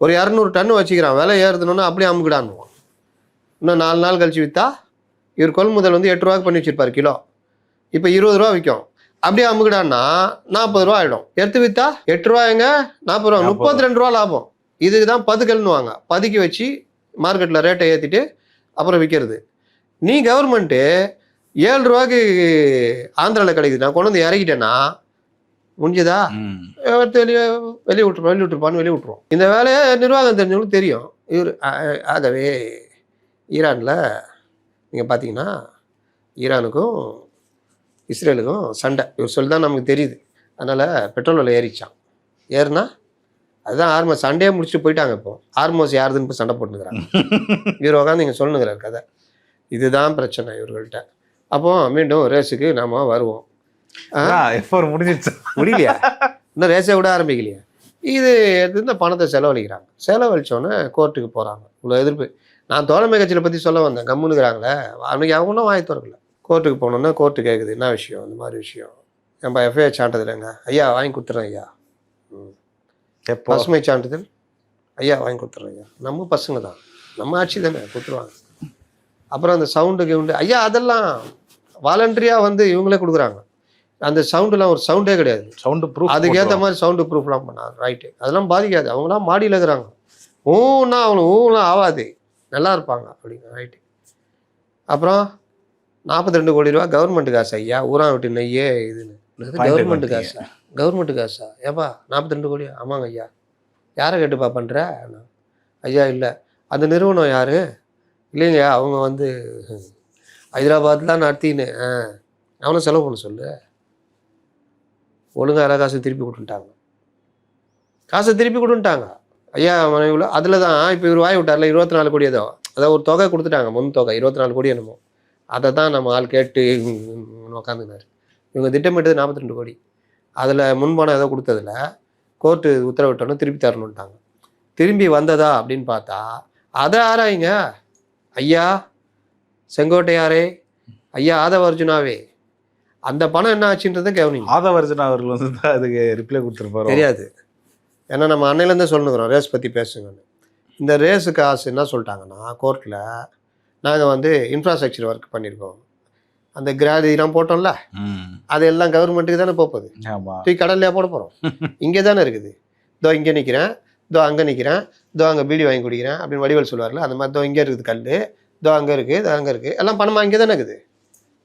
ஒரு 200 டன் வச்சுக்கிறான், விலை ஏறுதுன்னு அப்படியே அமுக்கிடான்னுவான். இன்னும் 4 நாள் கழிச்சு விற்றா இவர் கொள்முதல் வந்து 8 ரூபாய்க்கு பண்ணி வச்சிருப்பார் கிலோ, இப்போ 20 ரூபா விற்கும். அப்படியே அமுக்கிடான்னா 40 ரூபா ஆகிடும். எடுத்து விற்றா 8 ரூபாய்ங்க 40 ரூபா 32 ரூபா லாபம். இதுக்கு தான் பதுக்கல்னுவாங்க. பதுக்கி வச்சு மார்க்கெட்டில் ரேட்டை ஏற்றிட்டு அப்புறம் விற்கிறது. நீ கவர்மெண்ட்டு 7 ரூபாய்க்கு ஆந்திராவில் கிடைக்குது, நான் கொண்டு வந்து இறக்கிட்டேன்னா முடிஞ்சதா? வெளியே விட்டுருவோம். இந்த வேலையை நிர்வாகம் தெரிஞ்சவங்களுக்கு தெரியும். இவர் ஆகவே ஈரானில் நீங்கள் பார்த்தீங்கன்னா ஈரானுக்கும் இஸ்ரேலுக்கும் சண்டை. இவர் சொல்லி தான் நமக்கு தெரியுது. அதனால் பெட்ரோல் விலை ஏறிச்சான். ஏறுனா அதுதான் ஆர்மோஸ் சண்டையே முடிச்சுட்டு போயிட்டாங்க. இப்போ ஆர்மோஸ் யாருதுன்னு இப்போ சண்டை போட்டுக்கிறாங்க. இவர் உட்காந்து இங்கே சொல்லுங்கிறார் கதை. இதுதான் பிரச்சனை இவர்கள்ட்ட. அப்போ மீண்டும் ரேஸுக்கு நாம வருவோம். முடியலையா? இன்னும் ரேஸை விட ஆரம்பிக்கலையா? இது இந்த பணத்தை செலவழிக்கிறாங்க. செலவழிச்சோன்னே கோர்ட்டுக்கு போகிறாங்க. இவ்வளோ எதிர்ப்பு. நான் தோழமை கட்சியில் பற்றி சொல்ல வந்தேன், கம்முனுக்குறாங்களே. அன்றைக்கி அவங்களும் வாங்கி திறக்கல. கோர்ட்டுக்கு போனோன்னா கோர்ட்டு கேட்குது என்ன விஷயம், இந்த மாதிரி விஷயம். நம்ம எஃப்ஐஆர் சான்றிதழ்ங்க ஐயா வாங்கி கொடுத்துறேன் ஐயா. பசுமை சான்றிதழ் ஐயா வாங்கி கொடுத்துறேன் ஐயா. நம்ம பசங்க தான், நம்ம ஆட்சி தானே, கொடுத்துருவாங்க. அப்புறம் அந்த சவுண்டு ஐயா அதெல்லாம் வாலண்டரியாக வந்து இவங்களே கொடுக்குறாங்க. அந்த சவுண்டுலாம் ஒரு சவுண்டே கிடையாது, சவுண்டு ப்ரூஃப். அதுக்கேற்ற மாதிரி சவுண்டு ப்ரூஃப்லாம் பண்ணாங்க. ரைட்டு, அதெல்லாம் பாதிக்காது. அவங்களாம் மாடியில் இருக்கிறாங்க. ஊன்னா அவங்களுக்கு ஊலாம் ஆகாது, நல்லா இருப்பாங்க அப்படிங்க. ரைட்டு. அப்புறம் 42 கோடி ரூபா கவர்மெண்ட் காசு ஐயா. ஊரான் விட்டு நெய்யே இதுன்னு கவர்மெண்ட் காசா? கவர்மெண்ட் காசா? ஏப்பா 42 கோடி? ஆமாங்க ஐயா. யாரை கேட்டுப்பா பண்ணுற? ஐயா இல்லை. அந்த நிறுவனம் யார்? இல்லைங்க அவங்க வந்து ஹைதராபாத்லாம் நடத்தின்னு அவனும் செலவு பண்ண சொல்லு. ஒழுங்காக எல்லா காசு திருப்பி கொடுத்துட்டாங்க. காசை திருப்பி கொடுத்துட்டாங்க ஐயா. இவ்வளோ அதில் தான் இப்போ இவர் வாய் விட்டார்ல 24 கோடி ஏதோ, அதாவது ஒரு தொகை கொடுத்துட்டாங்க. முன் தொகை 24 கோடி என்னமோ. அதை தான் நம்ம ஆள் கேட்டு உட்காந்துனார். இவங்க திட்டமிட்டது 42 கோடி. அதில் முன்பணம் ஏதோ கொடுத்ததில் கோர்ட்டு உத்தரவிட்டோன்னு திருப்பி தரணுன்ட்டாங்க. திரும்பி வந்ததா அப்படின்னு பார்த்தா அதை ஆராய்ங்க. ஐயா செங்கோட்டையாரே, ஐயா ஆதவ அர்ஜுனாவே, அந்த பணம் என்ன ஆச்சுன்றதை கவனிங்க. ஆதவ அர்ஜுனா அவர்கள் வந்து தான் அதுக்கு ரிப்ளை கொடுத்துருப்பாரு. தெரியாது. ஏன்னா நம்ம அன்னையிலேருந்தே சொல்லுங்கிறோம் ரேஸ் பற்றி பேசுங்கன்னு. இந்த ரேஸு காசு என்ன சொல்லிட்டாங்கன்னா கோர்ட்டில், நாங்கள் வந்து இன்ஃப்ராஸ்ட்ரக்சர் ஒர்க் பண்ணியிருக்கோம், அந்த கிராதிலாம் போட்டோம்ல, அது எல்லாம் கவர்மெண்ட்டுக்கு தானே போகுது. ஆமாம். தூக்கி கடல்லையா போட போகிறோம்? இங்கே தானே இருக்குது. இதோ இங்கே நிற்கிறேன், இதோ அங்கே நிற்கிறேன், இதோ அங்கே பீடி வாங்கி குடிக்கிறேன் அப்படின்னு வடிவேல் சொல்லுவார்ல, அந்த மாதிரி இதோ இங்கே இருக்குது கல், இதோ அங்கே இருக்குது, இதோ அங்கே இருக்குது, எல்லாம் பணமாக இங்கே தானே இருக்குது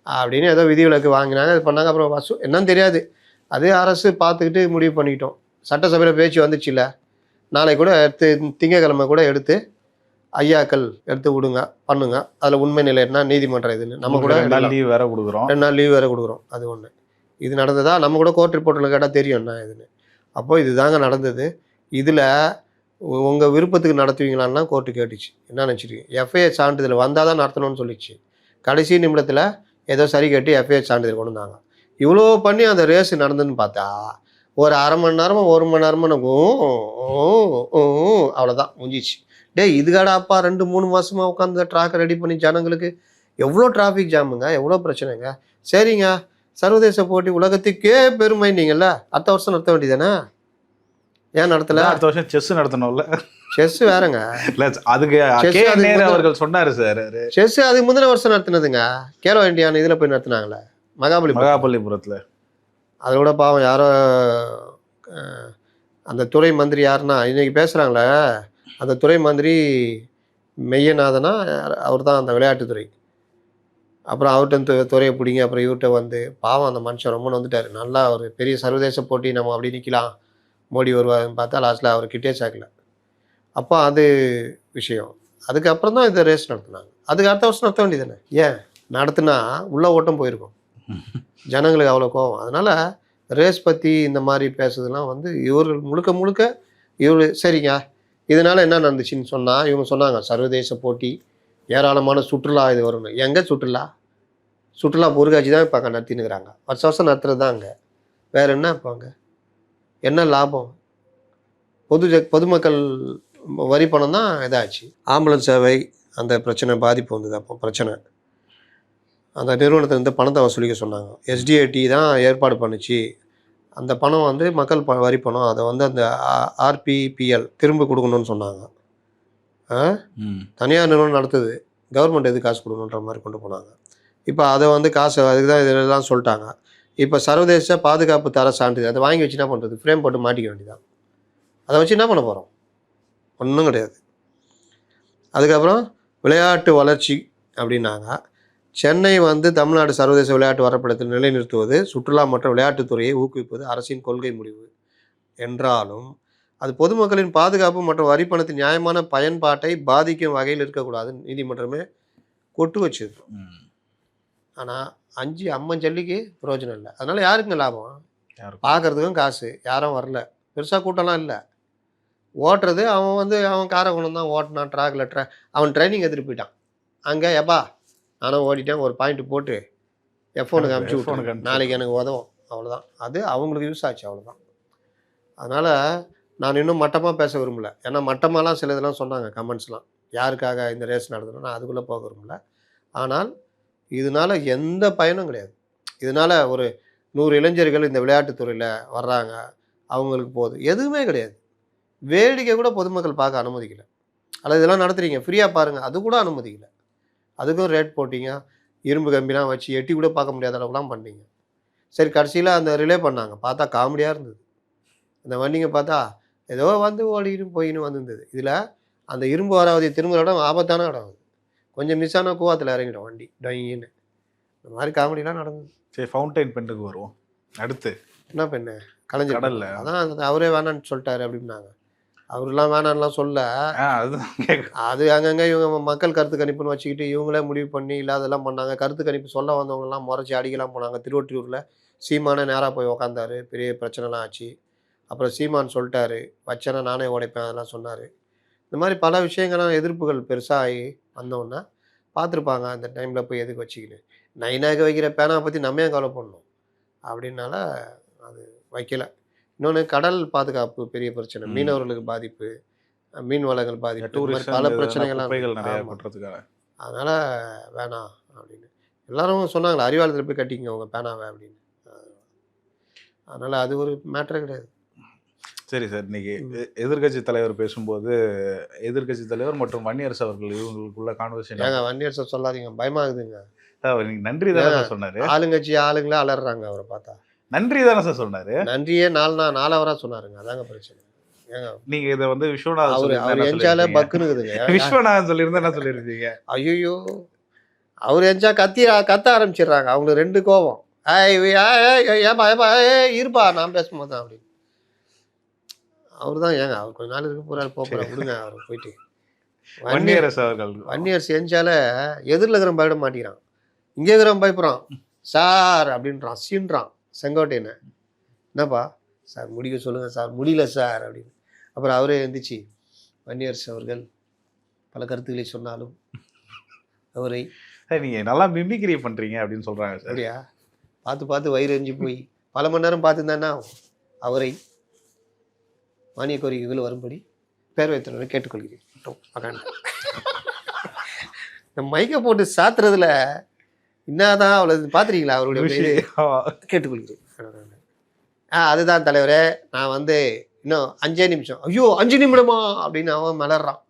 அப்படின்னு ஏதோ விதிவிலக்கு வாங்கினாங்க, அது பண்ணாங்க. அப்புறம் என்னன்னு தெரியாது, அது அரசு பார்த்துக்கிட்டு முடிவு பண்ணிக்கிட்டோம். சட்டசபையில் பேச்சு வந்துச்சு இல்லை, நாளைக்கு கூட எடுத்து திங்கக்கிழமை கூட எடுத்து ஐயாக்கள் எடுத்து விடுங்க, பண்ணுங்க, அதில் உண்மை நிலை என்ன, நீதிமன்றம் இதுன்னு நம்ம கூட 2 நாள் லீவ் வேற கொடுக்குறோம். 2 நாள் லீவ் வேறு கொடுக்குறோம். அது ஒன்று. இது நடந்ததா நம்ம கூட கோர்ட் ரிப்போர்ட்டில் கேட்டால் தெரியும் என்ன இதுன்னு. அப்போது இதுதாங்க நடந்தது. இதில் உங்கள் விருப்பத்துக்கு நடத்துவீங்களான்னா கோர்ட்டு கேட்டுச்சு. என்ன நினச்சிருக்கீங்க? எஃப்ஐஆர் சான்றிதழ் வந்தால் தான் நடத்தணும்னு சொல்லிச்சு. கடைசி நிமிடத்தில் ஏதோ சரி கட்டி எஃப்ஐஆர் சான்றிதழ் கொண்டு வந்தாங்க. இவ்வளோ பண்ணி அந்த ரேஸ் நடந்ததுன்னு பார்த்தா ஒரு அரை மணி நேரமோ 1 மணி நேரமோ எனக்கு அவ்வளோதான் முடிஞ்சிச்சு. இதுக்காடாப்பா 2-3 மாதமாக உட்காந்து ட்ராக்கை ரெடி பண்ணி ஜனங்களுக்கு எவ்வளோ டிராஃபிக் ஜாமுங்க, எவ்வளோ பிரச்சனைங்க. சரிங்க, சர்வதேச போட்டி உலகத்துக்கே பெருமை நீங்கள்ல, அடுத்த வருஷம் நடத்த வேண்டியதானே? ஏன் நடத்தலை? அடுத்த வருஷம் செஸ் நடத்தணும்ல. செஸ் வேறங்க. இல்லை அதுக்கு அவர்கள் சொன்னார் சார். செஸ் அதுக்கு முந்தின வருஷம் நடத்தினதுங்க. கேலோ இண்டியான்னு இதில் போய் நடத்தினாங்களே மகாபலிபுரத்தில். அதோட பாவம் யாரோ அந்த துறை மந்திரி யாருன்னா இன்னைக்கு பேசுகிறாங்களே, அந்த துறை மந்திரி மெய்யநாதனா அவர் தான் அந்த விளையாட்டுத்துறை. அப்புறம் அவர்கிட்ட துறையை பிடிங்க, அப்புறம் இவர்கிட்ட வந்து பாவம் அந்த மனுஷன் ரொம்ப வந்துட்டார். நல்லா ஒரு பெரிய சர்வதேச போட்டி நம்ம அப்படி நிற்கலாம், மோடி வருவாருன்னு பார்த்தா லாஸ்ட்டில் அவர் கிட்டே சேர்க்கல. அப்போ அது விஷயம். அதுக்கப்புறம் தான் இந்த ரேஸ் நடத்தினாங்க. அதுக்கு அடுத்த வருஷம் நடத்த வேண்டியதானே? ஏன் நடத்துனா உள்ள ஓட்டம் போயிருக்கும், ஜனங்களுக்கு அவ்வளோ கோவம். அதனால் ரேஸ் பற்றி இந்த மாதிரி பேசுறதுலாம் வந்து இவர்கள் முழுக்க முழுக்க இவர் சரிங்க. இதனால் என்ன நடந்துச்சுன்னு சொன்னால் இவங்க சொன்னாங்க சர்வதேச போட்டி ஏராளமான சுற்றுலா இது வரும்னு. எங்கே சுற்றுலா பொருட்காட்சி தான் இப்போ அங்கே நடத்தினுக்கிறாங்க. வருஷம் நடத்துறது தான் அங்கே. வேறு என்ன இப்போ அங்கே என்ன லாபம்? பொதுமக்கள் வரி பணம் தான் இதாச்சு. ஆம்புலன்ஸ் சேவை அந்த பிரச்சனை பாதிப்பு வந்தது. அப்போ பிரச்சனை அந்த நிறுவனத்திலேருந்து பணத்தை வசூலிக்க சொன்னாங்க. எஸ்டிஏடி தான் ஏற்பாடு பண்ணிச்சு. அந்த பணம் வந்து மக்கள் வரி பணம், அதை வந்து அந்த ஆர்பிபிஎல் திரும்ப கொடுக்கணும்னு சொன்னாங்க. தனியார் நிறுவனம் நடத்துது, கவர்மெண்ட் எது காசு கொடுக்கணுன்ற மாதிரி கொண்டு போனாங்க. இப்போ அதை வந்து காசு அதுக்கு தான் இதெல்லாம் சொல்லிட்டாங்க. இப்போ சர்வதேச பாதுகாப்பு தர சான்றிதழ் அதை வாங்கி வச்சு என்ன பண்ணுறது? ஃப்ரேம் போட்டு மாட்டிக்க வேண்டியதான். அதை வச்சு என்ன பண்ண போகிறோம்? ஒன்றும் கிடையாது. அதுக்கப்புறம் விளையாட்டு வளர்ச்சி அப்படின்னாங்க. சென்னை வந்து தமிழ்நாடு சர்வதேச விளையாட்டு வரப்படத்தில் நிலைநிறுத்துவது, சுற்றுலா மற்றும் விளையாட்டுத்துறையை ஊக்குவிப்பது அரசின் கொள்கை முடிவு என்றாலும் அது பொதுமக்களின் பாதுகாப்பு மற்றும் வரி பணத்தின் நியாயமான பயன்பாட்டை பாதிக்கும் வகையில் இருக்கக்கூடாதுன்னு நீதிமன்றமே கொட்டு வச்சுது. ஆனால் 5 அம்மன் ஜல்லிக்கு பிரயோஜனம் இல்லை. அதனால் யாருக்குங்க லாபம்? பார்க்குறதுக்கும் காசு, யாரும் வரல, பெருசாக கூட்டம்லாம் இல்லை. ஓட்டுறது அவன் வந்து அவன் காரை கொண்டு தான் ஓட்டினான், ட்ராக்கில் அவன் ட்ரைனிங் எடுத்துகிட்டு போயிட்டான். அங்கே எப்பா நானும் ஓடிட்டேன், ஒரு பாயிண்ட் போட்டு எஃப்ஒனுக்கு அனுப்பிச்சி விட்டு நாளைக்கு எனக்கு உதவும், அவ்வளோதான். அது அவங்களுக்கு யூஸ் ஆச்சு, அவ்வளோதான். அதனால் நான் இன்னும் மட்டமாக பேச விரும்பல. ஏன்னா மட்டமாலாம் சில இதெல்லாம் சொன்னாங்க கமெண்ட்ஸ்லாம், யாருக்காக இந்த ரேஸ் நடந்ததுன்னா நான் அதுக்குள்ளே போக விரும்பல. ஆனால் இதனால் எந்த பயனும் கிடையாது. இதனால் ஒரு 100 இளைஞர்கள் இந்த விளையாட்டுத்துறையில் வர்றாங்க, அவங்களுக்கு போகுது, எதுவுமே கிடையாது. வேடிக்கை கூட பொதுமக்கள் பார்க்க அனுமதிக்கலை. அல்லது இதெல்லாம் நடத்துறீங்க ஃப்ரீயாக பாருங்கள், அது கூட அனுமதிக்கலை. அதுக்கும் ரேட் போட்டிங்க, இரும்பு கம்பிலாம் வச்சு எட்டி கூட பார்க்க முடியாத அளவுக்குலாம் பண்ணீங்க. சரி, கடைசியில் அந்த ரிலே பண்ணாங்க, பார்த்தா காமெடியாக இருந்தது. அந்த வண்டிங்க பார்த்தா ஏதோ வந்து ஓடிக்கிட்டு போயின்னு வந்துருந்தது. இதில் அந்த இரும்பு வராவதி திரும்புகிற இடம் ஆபத்தான இடம், அது கொஞ்சம் மிஸ் ஆனால் கூவாத்தில் இறங்கிடும் வண்டி டொயின்னு. இந்த மாதிரி காமெடிலாம் நடந்தது. சரி, ஃபவுண்டைன் பெண்ணுக்கு வருவோம். அடுத்து என்ன பெண்ணு? கலைஞர் கடல்ல. அதான் அவரே வேணான்னு சொல்லிட்டாரு அப்படின்னாங்க. அவரெல்லாம் வேணான்லாம் சொல்ல, அது அங்கங்கே இவங்க மக்கள் கருத்து கணிப்புன்னு வச்சுக்கிட்டு இவங்களே முடிவு பண்ணி இல்லாதெல்லாம் பண்ணாங்க. கருத்து கணிப்பு சொல்ல வந்தவங்கலாம் முறைச்சி அடிக்கலாம் போனாங்க. திருவொற்றியூரில் சீமானே நேராக போய் உக்காந்தாரு, பெரிய பிரச்சனைலாம் ஆச்சு. அப்புறம் சீமான் சொல்லிட்டாரு, வச்சேன்னா நானே உடைப்பேன், அதெல்லாம் சொன்னார். இந்த மாதிரி பல விஷயங்கள்லாம் எதிர்ப்புகள் பெருசாகி வந்தோன்னா பார்த்துருப்பாங்க அந்த டைமில் போய் எதுக்கு வச்சுக்கின்னு நைனாக வைக்கிற பேனாவை பற்றி நம்ம ஏன் கவலை பண்ணணும் அப்படின்னால அது வைக்கல. இன்னொன்று கடல் பாதுகாப்பு பெரிய பிரச்சனை, மீனவர்களுக்கு பாதிப்பு, மீன் வளங்கள் பாதிப்பு, இந்த மாதிரி பல பிரச்சனைகள்லாம் குப்பைகள் நிறைய ஆமாம். கொட்டுறதுக்காக. அதனால் வேணாம் அப்படின்னு எல்லாரும் சொன்னாங்களே, அறிவாலயத்தில் போய் கட்டிங்க உங்கள் பேனாவை அப்படின்னு. அதனால் அது ஒரு மேட்டரே கிடையாது. சரி சார், இன்னைக்கு எதிர்க்கட்சி தலைவர் பேசும்போது எதிர்க்கட்சி தலைவர் மற்றும் வன்னியரசு அவர்கள் இவங்களுக்குள்ள கான்வர்சேஷன். ஏங்க வன்னியர் சார் சொல்லாதீங்க, பயமாகுதுங்க. நீங்க நன்றி தானே சார் சொன்னாரு? ஆளுங்கட்சி ஆளுங்களே அலறாங்க அவரை பார்த்தா. நன்றி தானே சார் சொன்னாரு? நன்றியே நாலவரா சொன்னாருங்க, அதாங்க பிரச்சனை. ஏங்க நீங்க இதை வந்து விஸ்வநாதன் அவர் சொல்லியிருந்தா என்ன எஞ்சால சொல்லியிருந்தீங்க? பக்குனுக்குதுங்க. விஸ்வநாதன் சொல்லியிருந்தா என்ன சொல்லியிருந்தீங்க? ஐயோ அவர் எஞ்சா கத்த ஆரம்பிச்சிடுறாங்க, அவங்களுக்கு 2 கோவம். ஏப்பா ஏப்பா இருப்பா நான் பேசும்போது தான் அப்படின்னு. அவர் தான் ஏங்க அவர் கொஞ்ச நாள் இருக்க போறாரு, போறாரு, விடுங்க அவர் போயிட்டு. வன்னியரசு அவர்கள் வன்னியர் செஞ்சால எதிரில் இருக்கிறவன் பயப்பட மாட்டேங்கிறான், இங்கே இருக்கிறவன் பயப்படுறான். சார் அப்படின்றான், சீன்றான் செங்கோட்டையனை. என்னப்பா சார் முடிக்க சொல்லுங்க சார், முடியல சார் அப்படின்னு. அப்புறம் அவரே எழுந்திரிச்சு, வன்னியரசு அவர்கள் பல கருத்துக்களை சொன்னாலும் அவரை நீங்க நல்லா மிமிக்ரி பண்றீங்க அப்படின்னு சொல்றாங்க சார். அப்படியா பார்த்து வயிறு எரிஞ்சு போய் பல மணி நேரம் பார்த்துருந்தானா அவரை மானிய கோரிக்கைகள் வரும்படி பேரவைத் கேட்டுக்கொள்கிறேன். இந்த மைக்கை போட்டு சாத்துறதுல என்னதான் அவ்வளவு பார்த்துறீங்களா அவருடைய கேட்டுக்கொள்கிறேன். அதுதான் தலைவரே, நான் வந்து இன்னும் 5 நிமிஷம். ஐயோ 5 நிமிடமா அப்படின்னு அவன் மலர்றான்.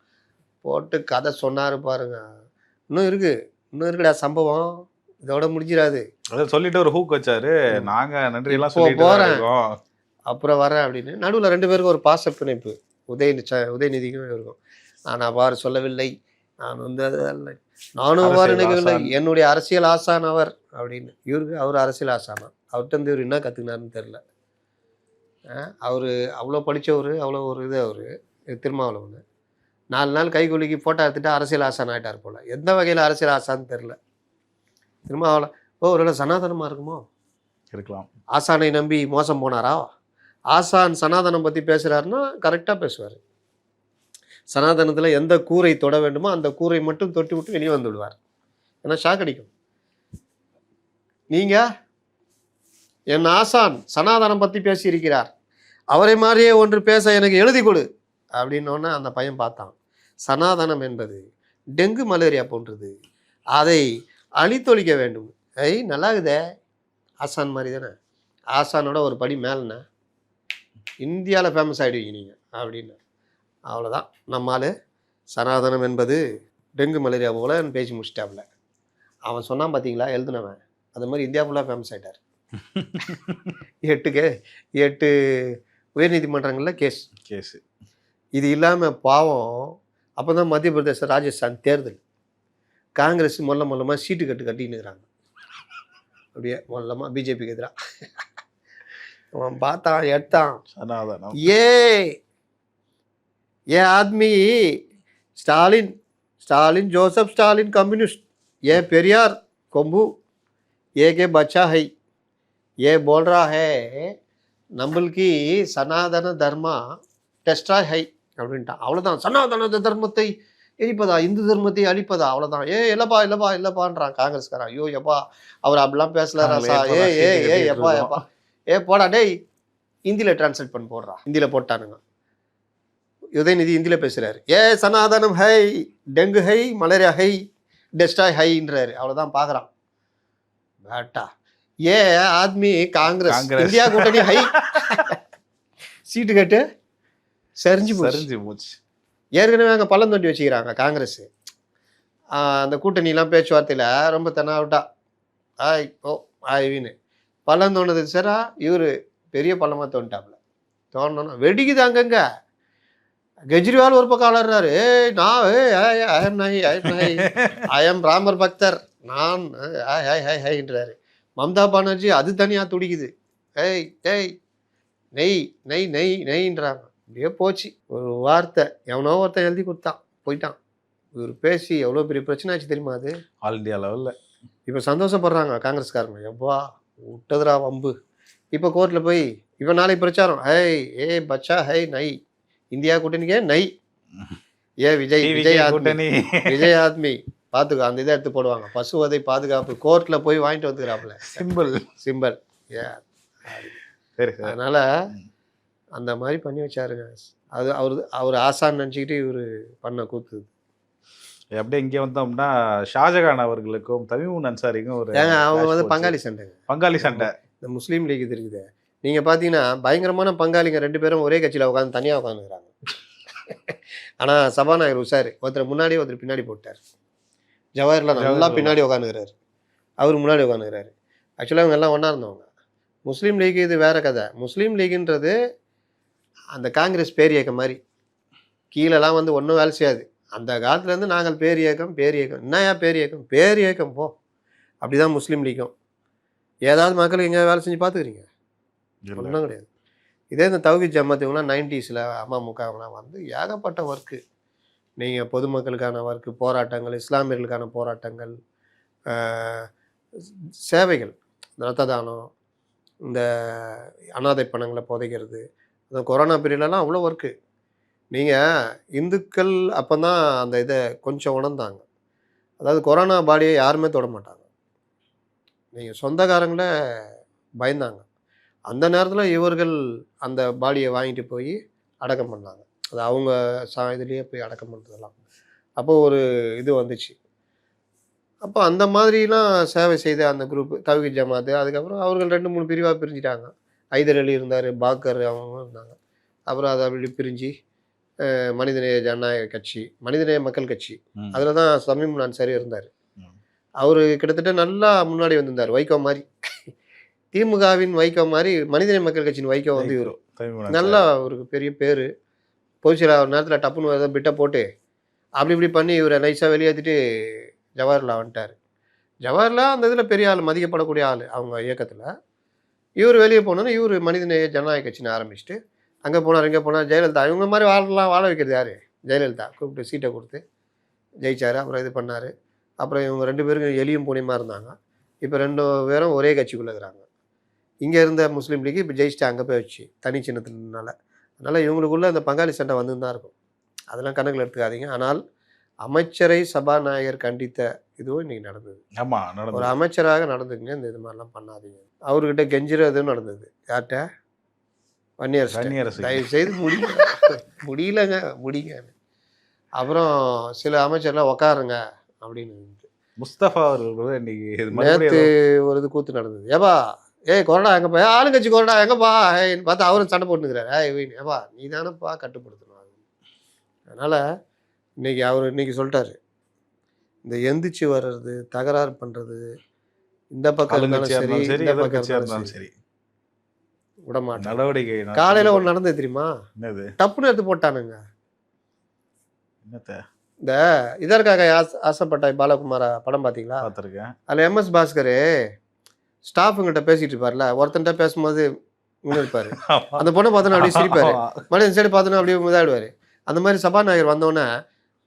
போட்டு கதை சொன்னாரு பாருங்க. இன்னும் இருக்குடா சம்பவம், இதோட முடிஞ்சிடாது. அதை சொல்லிட்டு ஒரு ஹூக் வச்சாரு, நாங்க நன்றி எல்லாம் இப்போ சொல்லிட்டு போறேன். தான் இருக்கோம். அப்புறம் வரேன் அப்படின்னு. நடுவில் 2 பேருக்கும் ஒரு பாச பிணைப்பு, உதயநிதிக்கும் இருக்கும். நான் அவ்வாறு சொல்லவில்லை, நான் வந்து அது அல்ல, நானும் அவ்வாறு நினைக்கவில்லை, என்னுடைய அரசியல் ஆசான் அவர் அப்படின்னு. இவருக்கு அவர் அரசியல் ஆசானா, அவர்கிட்ட இருந்து இவர் என்ன கற்றுக்கினாருன்னு தெரில. அவர் அவ்வளோ படித்தவர், அவ்வளோ ஒரு இது. அவர் திருமாவளவன் 4 நாள் கை குலுக்கி ஃபோட்டோ எடுத்துட்டு அரசியல் ஆசான் ஆகிட்டார் போல். எந்த வகையில் அரசியல் ஆசான்னு தெரில திருமாவளவன். ஒருவேளை சனாதனமாக இருக்குமோ இருக்கலாம். ஆசானை நம்பி மோசம் போனாரா? ஆசான் சனாதனம் பற்றி பேசுகிறாருன்னா கரெக்டாக பேசுவார். சனாதனத்தில் எந்த கூரை தொட வேண்டுமோ அந்த கூரை மட்டும் தொட்டு விட்டு வெளியே வந்து விடுவார். ஏன்னா ஷாக் அடிக்கும். நீங்கள் என் ஆசான் சனாதனம் பற்றி பேசியிருக்கிறார், அவரை மாதிரியே ஒன்று பேச எனக்கு எழுதி கொடு அப்படின்னோடனே அந்த பையன் பார்த்தான். சனாதனம் என்பது டெங்கு மலேரியா போன்றது, அதை அழித்தொழிக்க வேண்டும். நல்லாகுதே, ஆசான் மாதிரி தானே, ஆசானோட ஒரு படி மேலேண்ணே, இந்தியாவில் ஃபேமஸ் ஆகிடுவீங்க நீங்கள் அப்படின்னு. அவ்வளோதான், நம்மால் சனாதனம் என்பது டெங்கு மலேரியா போல பேசி முடிச்சிட்டாப்புல. அவன் சொன்னான் பார்த்தீங்களா எழுதுனவன், அது மாதிரி இந்தியா ஃபுல்லாக ஃபேமஸ் ஆகிட்டார். 8 உயர்நீதிமன்றங்களில் கேஸு. இது இல்லாமல் பாவம் அப்போ தான் மத்திய பிரதேச ராஜஸ்தான் தேர்தல், காங்கிரஸ் மொல்லமாக சீட்டு கட்டின்னு இருக்கிறாங்க. அப்படியே மொல்லமாக பிஜேபிக்கு எதிராக. அவன் பார்த்தான் எடுத்தான், ये आदमी स्टालिन जोसेफ स्टालिन कम्युनिस्ट, ये पेरियार कोम्बू, ये के बच्चा है, ये बोल रहा है நம்மளுக்கு சனாதன தர்மா டெஸ்ட்ராய் ஹை அப்படின்ட்டான். அவ்வளோதான், சனாதன தர்மத்தை எரிப்பதா, இந்து தர்மத்தை அழிப்பதா, அவ்வளோதான். இல்லைப்பான்றான் காங்கிரஸ்காரன். ஐயோ எப்பா அவர் அப்படிலாம் பேசல ராசா, எப்பா போடா டேய், ஹிந்தியில் டிரான்ஸ்லேட் பண்ணி போடுறா. ஹிந்தியில் போட்டானுங்க. உதயநிதி ஹிந்தியில் பேசுகிறாரு. சனாதனம் ஹை, டெங்கு ஹை, மலேரியா ஹை, டெஸ்ட்ராய் ஹைன்றாரு. அவ்வளோதான் பார்க்குறான் பேட்டா. ஆத்மி காங்கிரஸ் இந்தியா கூட்டணி ஹை, சீட்டு கட்டு சரிஞ்சு போச்சு. ஏற்கனவே அங்கே பள்ளம் தோண்டி வச்சுக்கிறாங்க காங்கிரஸ். அந்த கூட்டணிலாம் பேச்சுவார்த்தையில் ரொம்ப தென்னாவிட்டா ஆய்வின்னு பள்ளம் தோணுது. சாரா இவர் பெரிய பள்ளமாக தோண்டிட்டாப்புல. தோண்டணும் வெடிக்குது அங்கங்க. கெஜ்ரிவால் ஒரு பக்கம் ஆளறாரு, ஐ எம் ராமர் பக்தர், நான் ஹைன்றாரு. மம்தா பானர்ஜி அது தனியாக துடிக்குது, நெய்ன்றாங்க. அப்படியே போச்சு. ஒரு வார்த்தை எவனோ ஒருத்தன் எழுதி கொடுத்தான், போயிட்டான். இவர் பேசி எவ்வளோ பெரிய பிரச்சனை ஆச்சு தெரியுமா? அது ஆல் இண்டியா லெவலில். இப்போ சந்தோஷப்படுறாங்க காங்கிரஸ்காரங்க, எப்பா விட்டதுரா வம்பு. இப்போ கோர்ட்டில் போய் இப்போ நாளைக்கு பிரச்சாரம், பச்சா ஹை நை, இந்தியா கூட்டணிக்கே நை, விஜய் ஆத்மி பார்த்துக்கோ அந்த இதை எடுத்து போடுவாங்க, பசுவதை பாதுகாப்பு கோர்ட்டில் போய் வாங்கிட்டு வந்துக்கிறாப்புல சிம்பிள். சரி சார். அதனால் அந்த மாதிரி பண்ணி வச்சாருங்க. அது அவர் ஆசான்னு நினச்சிக்கிட்டு இவர் பண்ண கூத்து. அப்படியே இங்கே வந்தோம்னா ஷாஜகான் அவர்களுக்கும் தமீமுன் அன்சாரிக்கும் ஒரு அவங்க வந்து பங்காளி சண்டை. இந்த முஸ்லீம் லீக் இது இருக்குது, நீங்கள் பார்த்தீங்கன்னா பயங்கரமான பங்காளிங்க 2 பேரும் ஒரே கட்சியில் உட்காந்து தனியாக உட்காந்துக்கிறாங்க. ஆனால் சபாநாயகர் உஷாரு, ஒருத்தர் முன்னாடி ஒருத்தர் பின்னாடி போட்டார். ஜவாஹர்லால் நல்லா பின்னாடி உட்காந்துக்கிறாரு, அவர் முன்னாடி உட்காந்துக்கிறாரு. ஆக்சுவலாக அவங்க எல்லாம் ஒன்றா இருந்தவங்க. முஸ்லீம் லீக் இது வேற கதை. முஸ்லீம் லீக்குன்றது அந்த காங்கிரஸ் பேர் இயக்கம் மாதிரி, கீழெல்லாம் வந்து ஒன்றும் வேலை செய்யாது. அந்த காலத்துலேருந்து நாங்கள் பேர் இயக்கம் என்னையா பேர் இயக்கம் போ, அப்படி தான் முஸ்லீம் லீக்கும். ஏதாவது மக்களுக்கு எங்கேயாவது வேலை செஞ்சு பார்த்துக்கிறீங்க? ஒன்றும் கிடையாது. இதே இந்த தௌஹீத் ஜமாத் இவங்களாம் 90s அமமுகலாம் வந்து ஏகப்பட்ட ஒர்க்கு. நீங்கள் பொதுமக்களுக்கான ஒர்க்கு, போராட்டங்கள், இஸ்லாமியர்களுக்கான போராட்டங்கள், சேவைகள், ரத்த தானம், இந்த அனாதை பணங்களை புதைக்கிறது, அந்த கொரோனா பீரியட்லலாம் அவ்வளோ ஒர்க்கு. நீங்கள் இந்துக்கள் அப்போ தான் அந்த இதை கொஞ்சம் உணர்ந்தாங்க. அதாவது கொரோனா பாடியை யாருமே தொட மாட்டாங்க. நீங்கள் சொந்தக்காரங்கள பயந்தாங்க. அந்த நேரத்தில் இவர்கள் அந்த பாடியை வாங்கிட்டு போய் அடக்கம் பண்ணாங்க. அது அவங்க இதுலேயே போய் அடக்கம் பண்ணுறதெல்லாம். அப்போ ஒரு இது வந்துச்சு. அப்போ அந்த மாதிரிலாம் சேவை செய்த அந்த குரூப் தௌஹீத் ஜமாத், அதுக்கப்புறம் அவர்கள் 2-3 பிரிவாக பிரிஞ்சிட்டாங்க. ஹைதர் அலி இருந்தார், பாக்கர் அவங்க இருந்தாங்க. அப்புறம் அதை அப்படி பிரிஞ்சு மனிதநேய ஜனநாயக கட்சி, மனிதநேய மக்கள் கட்சி, அதில் தான் தமீமுன் அன்சாரி இருந்தார். அவர் கிட்டத்தட்ட நல்லா முன்னாடி வந்திருந்தார், வைகோ மாதிரி. திமுகவின் வைகோ மாதிரி மனிதநேய மக்கள் கட்சியின் வைகோ வந்து இவர் நல்லா அவருக்கு பெரிய பேர். பொதுச்செயலாளர் ஒரு நேரத்தில் டப்புன்னு ஏதோ பிட்டை போட்டு அப்படி இப்படி பண்ணி இவரை நைஸாக வெளியேற்றிட்டு ஜவஹர்லால் வந்துட்டார். ஜவஹர்லால் அந்த இதில் பெரிய ஆள், மதிக்கப்படக்கூடிய ஆள் அவங்க இயக்கத்தில். இவர் வெளியே போனோன்னா இவர் மனிதநேய ஜனநாயக கட்சின்னு ஆரம்பிச்சுட்டு அங்கே போனார், இங்கே போனார். ஜெயலலிதா இவங்க மாதிரி வாழ வைக்கிறது யார்? ஜெயலலிதா கூப்பிட்டு சீட்டை கொடுத்து ஜெயிச்சார். அப்புறம் இது பண்ணார். அப்புறம் இவங்க 2 பேருக்கும் எலியும் பூனையுமா இருந்தாங்க. இப்போ 2 பேரும் ஒரே கட்சிக்குள்ளே இருக்கிறாங்க. இங்கே இருந்த முஸ்லீம் லீக் இப்போ ஜெயிச்சுட்டு அங்கே போய் வச்சு தனி சின்னத்தினால. அதனால் இவங்களுக்குள்ளே அந்த பங்காளி சண்டை வந்து தான் இருக்கும். அதெல்லாம் கணக்கில் எடுத்துக்காதீங்க. ஆனால் அமைச்சரை சபாநாயகர் கண்டித்த இதுவும் இன்றைக்கி நடந்தது. ஆமாம், ஒரு அமைச்சராக நடந்துக்குங்க, இந்த இது மாதிரிலாம் பண்ணாதீங்க. அவர்கிட்ட கெஞ்சுறதும் நடந்தது. யார்கிட்ட? வன்னியரசு. தயவு செய்து முடியுங்க. அப்புறம் சில அமைச்சர்லாம் உக்காருங்க அப்படின்னு. முஸ்தபா அவர்கள் இன்னைக்கு நேற்று ஒரு இது கூத்து நடந்தது. ஏப்பா கொரோனா எங்கப்பா, ஆளுங்கட்சி கொரோனா எங்கப்பா பார்த்தா அவரும் சண்டை போட்டுக்கிறாரு. ஏப்பா நீ தானப்பா கட்டுப்படுத்தணும். அதனால் இன்னைக்கு சொல்லிட்டாரு, இந்த எந்திரிச்சு வர்றது, தகராறு பண்ணுறது, இந்த பக்கம் இருந்தாலும் சரி, இந்த பக்கம் இருந்தாலும் சரி விட மாட்டேன். நடவடிக்கை காலையில் ஒன்று நடந்தது தெரியுமா? டப்புன்னு எடுத்து போட்டானுங்க. இந்த இதற்காக ஆசைப்பட்ட பாலகுமாரா படம் பார்த்தீங்களா? பார்த்துருக்கேன். அதில் MS பாஸ்கர் ஸ்டாஃபுங்கிட்ட பேசிட்டு இருப்பார்ல, ஒருத்தன்ட்ட பேசும்போது இருப்பாரு, அந்த பொண்ணை பார்த்தோன்னா அப்படியே சிரிப்பாரு, மனிதன் சைடு பார்த்தோன்னா அப்படியே இதாகிடுவார். அந்த மாதிரி சபாநாயகர் வந்தோடனே